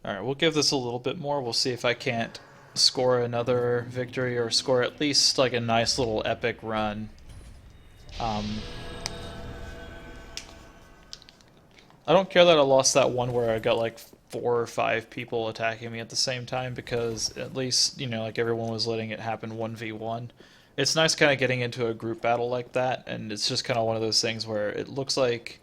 Speaker 1: Alright, we'll give this a little bit more. We'll see if I can't score another victory or score at least like a nice little epic run. I don't care that I lost that one where I got like 4 or 5 people attacking me at the same time, because at least, you know, like everyone was letting it happen 1v1. It's nice kind of getting into a group battle like that, and it's just kind of one of those things where it looks like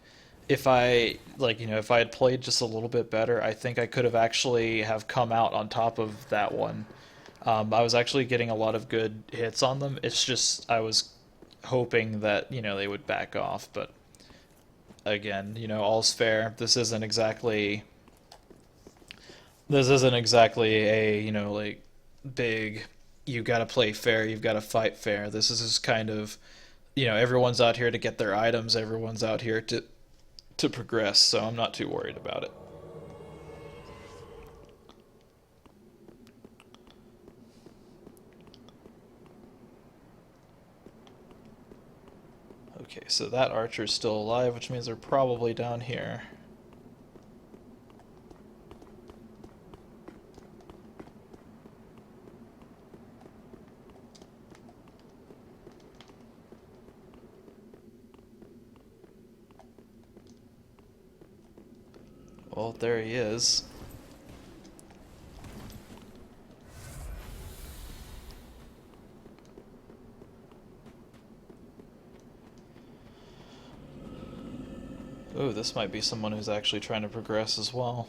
Speaker 1: if I, like, you know, if I had played just a little bit better, I think I could have actually have come out on top of that one. I was actually getting a lot of good hits on them. It's just I was hoping that, you know, they would back off, but again, you know, all's fair. This isn't exactly a, you know, like big, you got to play fair, you've got to fight fair. This is just kind of, you know, everyone's out here to get their items, everyone's out here to progress, so I'm not too worried about it. Okay, so that archer's still alive, which means they're probably down here. Well, there he is. Ooh, this might be someone who's actually trying to progress as well.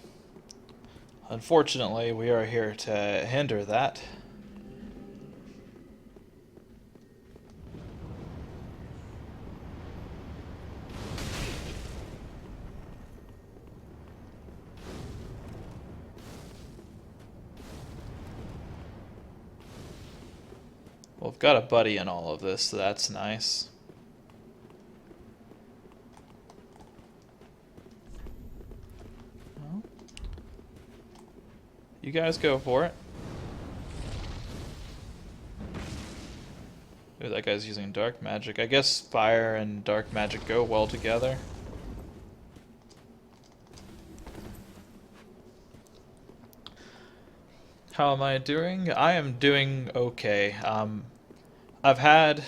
Speaker 1: Unfortunately, we are here to hinder that. Well, we've got a buddy in all of this, so that's nice. Well, you guys go for it. Ooh, that guy's using dark magic. I guess fire and dark magic go well together. How am I doing? I am doing okay. I've had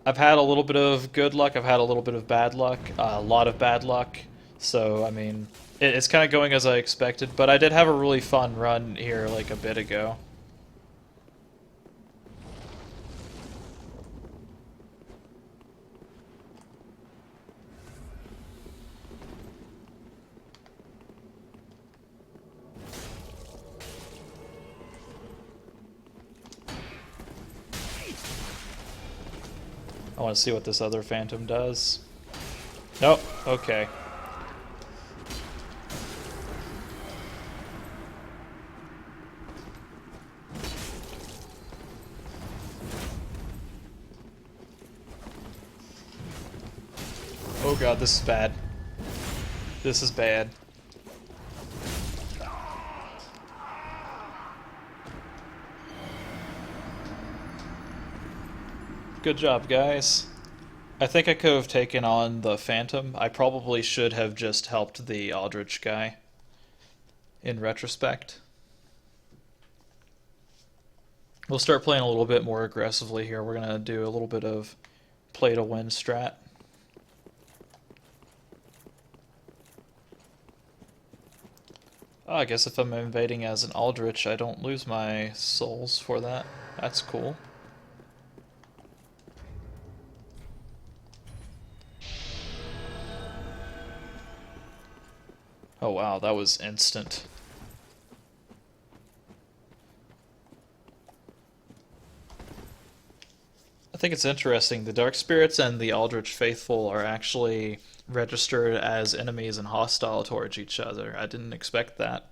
Speaker 1: I've had a little bit of good luck. I've had a little bit of bad luck. A lot of bad luck. So I mean, it's kind of going as I expected. But I did have a really fun run here like a bit ago. I want to see what this other phantom does. Nope. Okay. Oh god, this is bad. This is bad. Good job, guys. I think I could have taken on the Phantom. I probably should have just helped the Aldrich guy, in retrospect. We'll start playing a little bit more aggressively here. We're going to do a little bit of play to win strat. Oh, I guess if I'm invading as an Aldrich, I don't lose my souls for that. That's cool. Oh wow, that was instant. I think it's interesting. The Dark Spirits and the Aldrich Faithful are actually registered as enemies and hostile towards each other. I didn't expect that.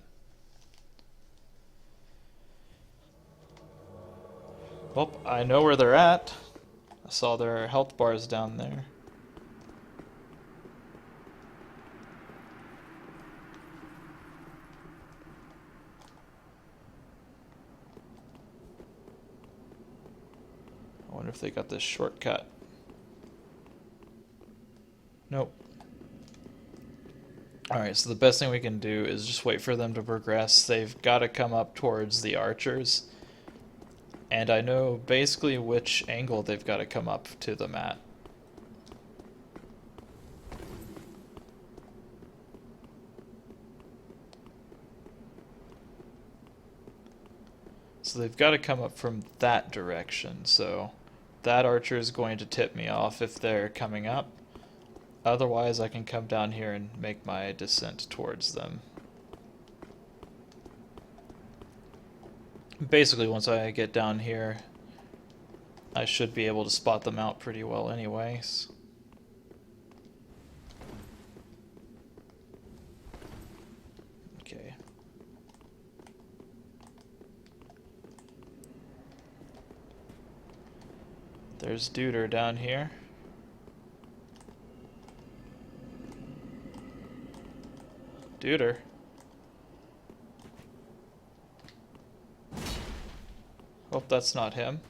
Speaker 1: Well, I know where they're at. I saw their health bars down there. I wonder if they got this shortcut. Nope. Alright, so the best thing we can do is just wait for them to progress. They've got to come up towards the archers. And I know basically which angle they've got to come up to them at. So they've got to come up from that direction, so that archer is going to tip me off if they're coming up. Otherwise, I can come down here and make my descent towards them. Basically, once I get down here, I should be able to spot them out pretty well anyways. Okay. There's Duder down here. Duder. Hope that's not him.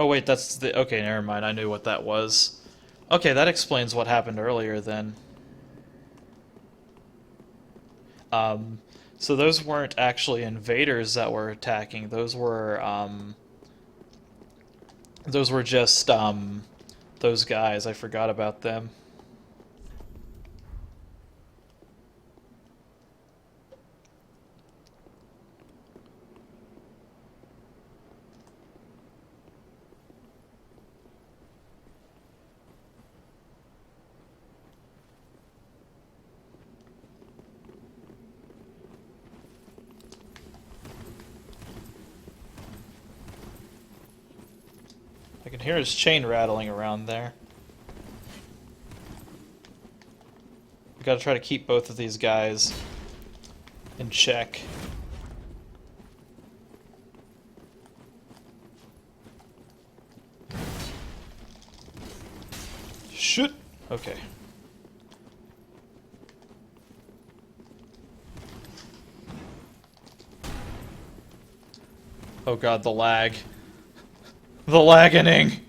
Speaker 1: Oh wait, that's the... Okay, never mind. I knew what that was. Okay, that explains what happened earlier then. Um, so those weren't actually invaders that were attacking. Those were just, those guys. I forgot about them. I can hear his chain rattling around there. We gotta try to keep both of these guys in check. Shoot! Okay. Oh god, the lag. The lagging!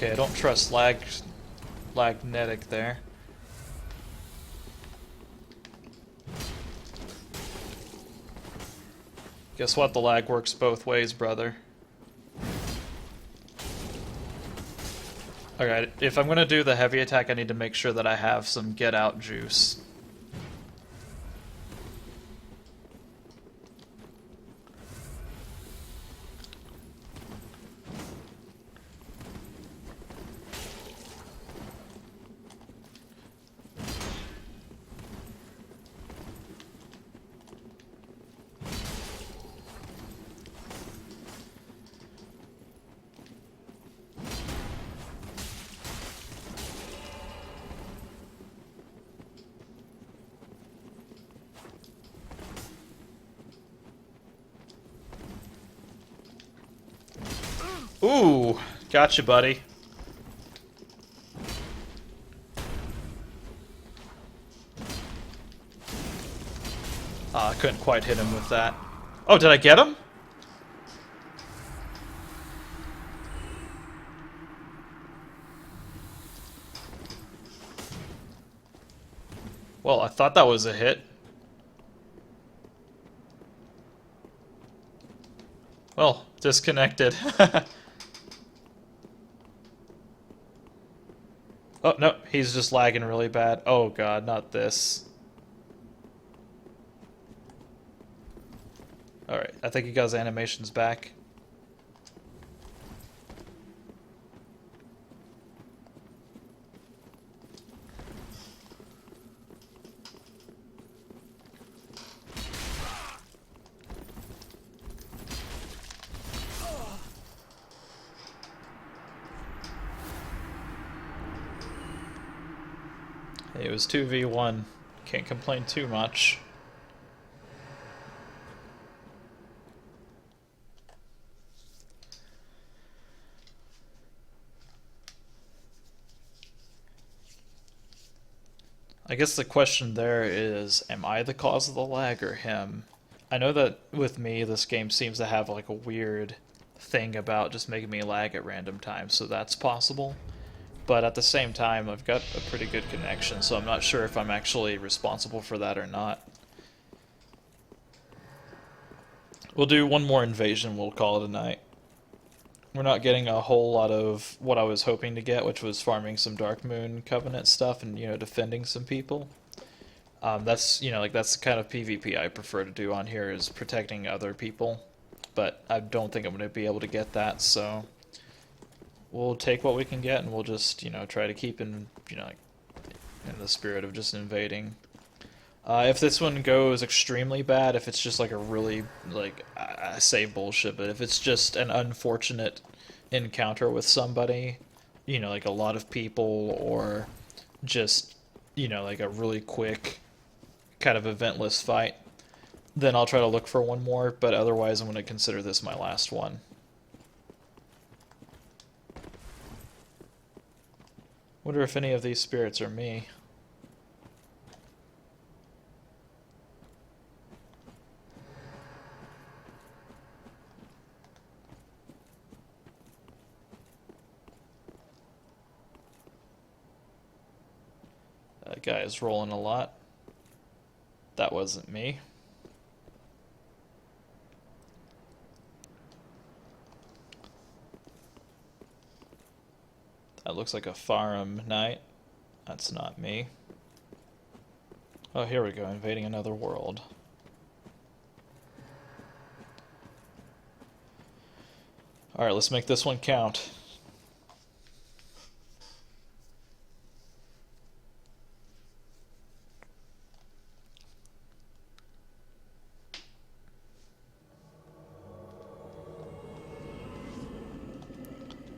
Speaker 1: Okay, I don't trust lagnetic there. Guess what? The lag works both ways, brother. Okay, if I'm gonna do the heavy attack, I need to make sure that I have some get out juice. Ooh, gotcha, buddy. I couldn't quite hit him with that. Oh, did I get him? Well, I thought that was a hit. Well, disconnected. Oh, no, he's just lagging really bad. Oh god, not this. Alright, I think he got his animations back. It was 2v1. Can't complain too much. I guess the question there is, am I the cause of the lag or him? I know that with me, this game seems to have like a weird thing about just making me lag at random times, so that's possible. But at the same time, I've got a pretty good connection, so I'm not sure if I'm actually responsible for that or not. We'll do one more invasion, we'll call it a night. We're not getting a whole lot of what I was hoping to get, which was farming some Darkmoon Covenant stuff and, defending some people. That's, that's the kind of PvP I prefer to do on here, is protecting other people. But I don't think I'm going to be able to get that, so we'll take what we can get and we'll just, try to keep in the spirit of just invading. If this one goes extremely bad, if it's just like a really, I say bullshit, but if it's just an unfortunate encounter with somebody, you know, like a lot of people, or just, you know, like a really quick kind of eventless fight, then I'll try to look for one more, but otherwise I'm going to consider this my last one. Wonder if any of these spirits are me. That guy is rolling a lot. That wasn't me. That looks like a Farum Knight. That's not me. Oh, here we go, invading another world. Alright, let's make this one count.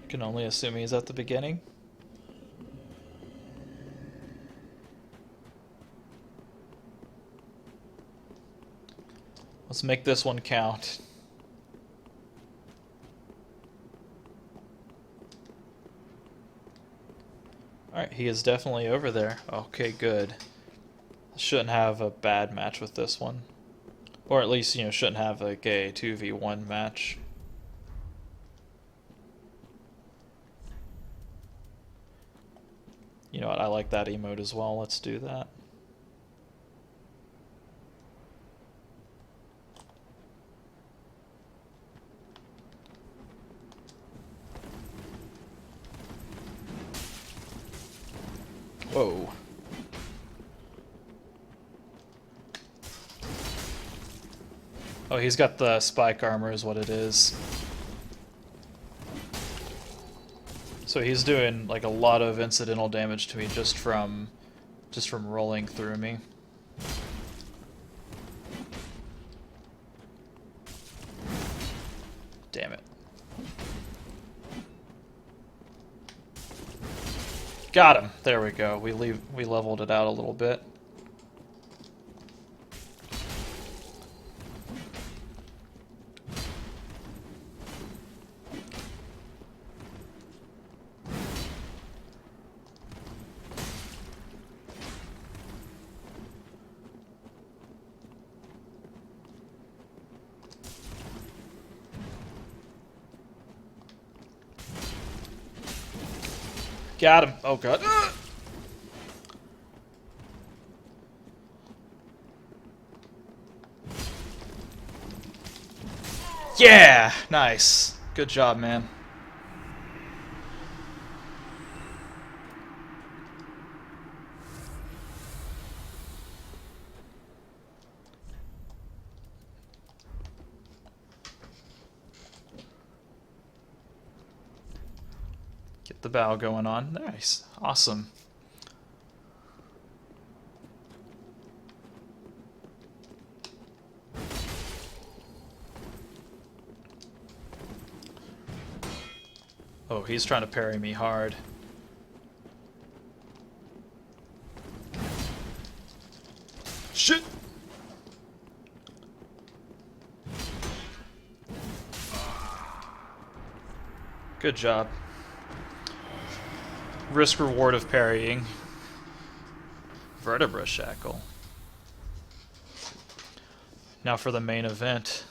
Speaker 1: I can only assume he's at the beginning. Let's make this one count. Alright, he is definitely over there. Okay, good. Shouldn't have a bad match with this one. Or at least, you know, shouldn't have like a 2v1 match. You know what, I like that emote as well. Let's do that. Whoa. Oh, he's got the spike armor is what it is. So he's doing like a lot of incidental damage to me just from rolling through me. Damn it. Got him. There we go. We leveled it out a little bit. Got him. Oh god. Yeah! Nice. Good job, man. Get the bow going on. Nice. Awesome. Oh, he's trying to parry me hard. Shit! Good job. Risk reward of parrying. Vertebra shackle. Now for the main event.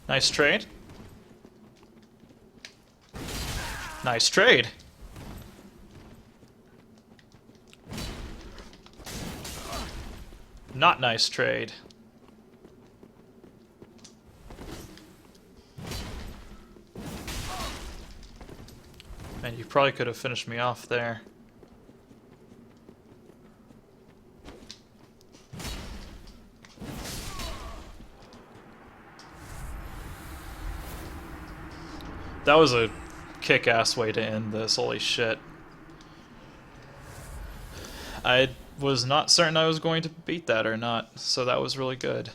Speaker 1: Nice trade. Nice trade. Not nice trade. Man, you probably could have finished me off there. That was a kick-ass way to end this, holy shit. I was not certain I was going to beat that or not, so that was really good.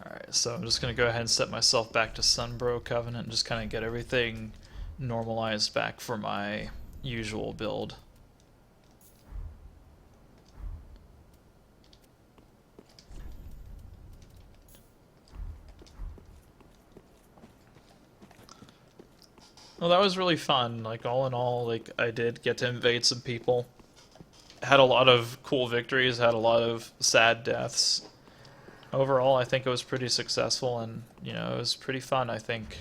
Speaker 1: Alright, so I'm just going to go ahead and set myself back to Sunbro Covenant and just kind of get everything normalized back for my usual build. Well, that was really fun. Like, all in all, like, I did get to invade some people. Had a lot of cool victories, had a lot of sad deaths. Overall, I think it was pretty successful, and, you know, it was pretty fun, I think.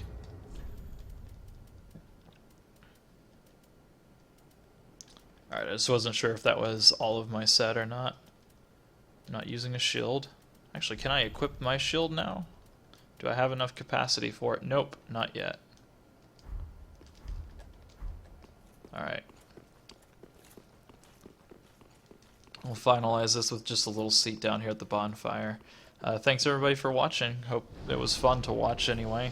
Speaker 1: Alright, I just wasn't sure if that was all of my set or not. I'm not using a shield. Actually, can I equip my shield now? Do I have enough capacity for it? Nope, not yet. Alright. We'll finalize this with just a little seat down here at the bonfire. Thanks everybody for watching. Hope it was fun to watch anyway.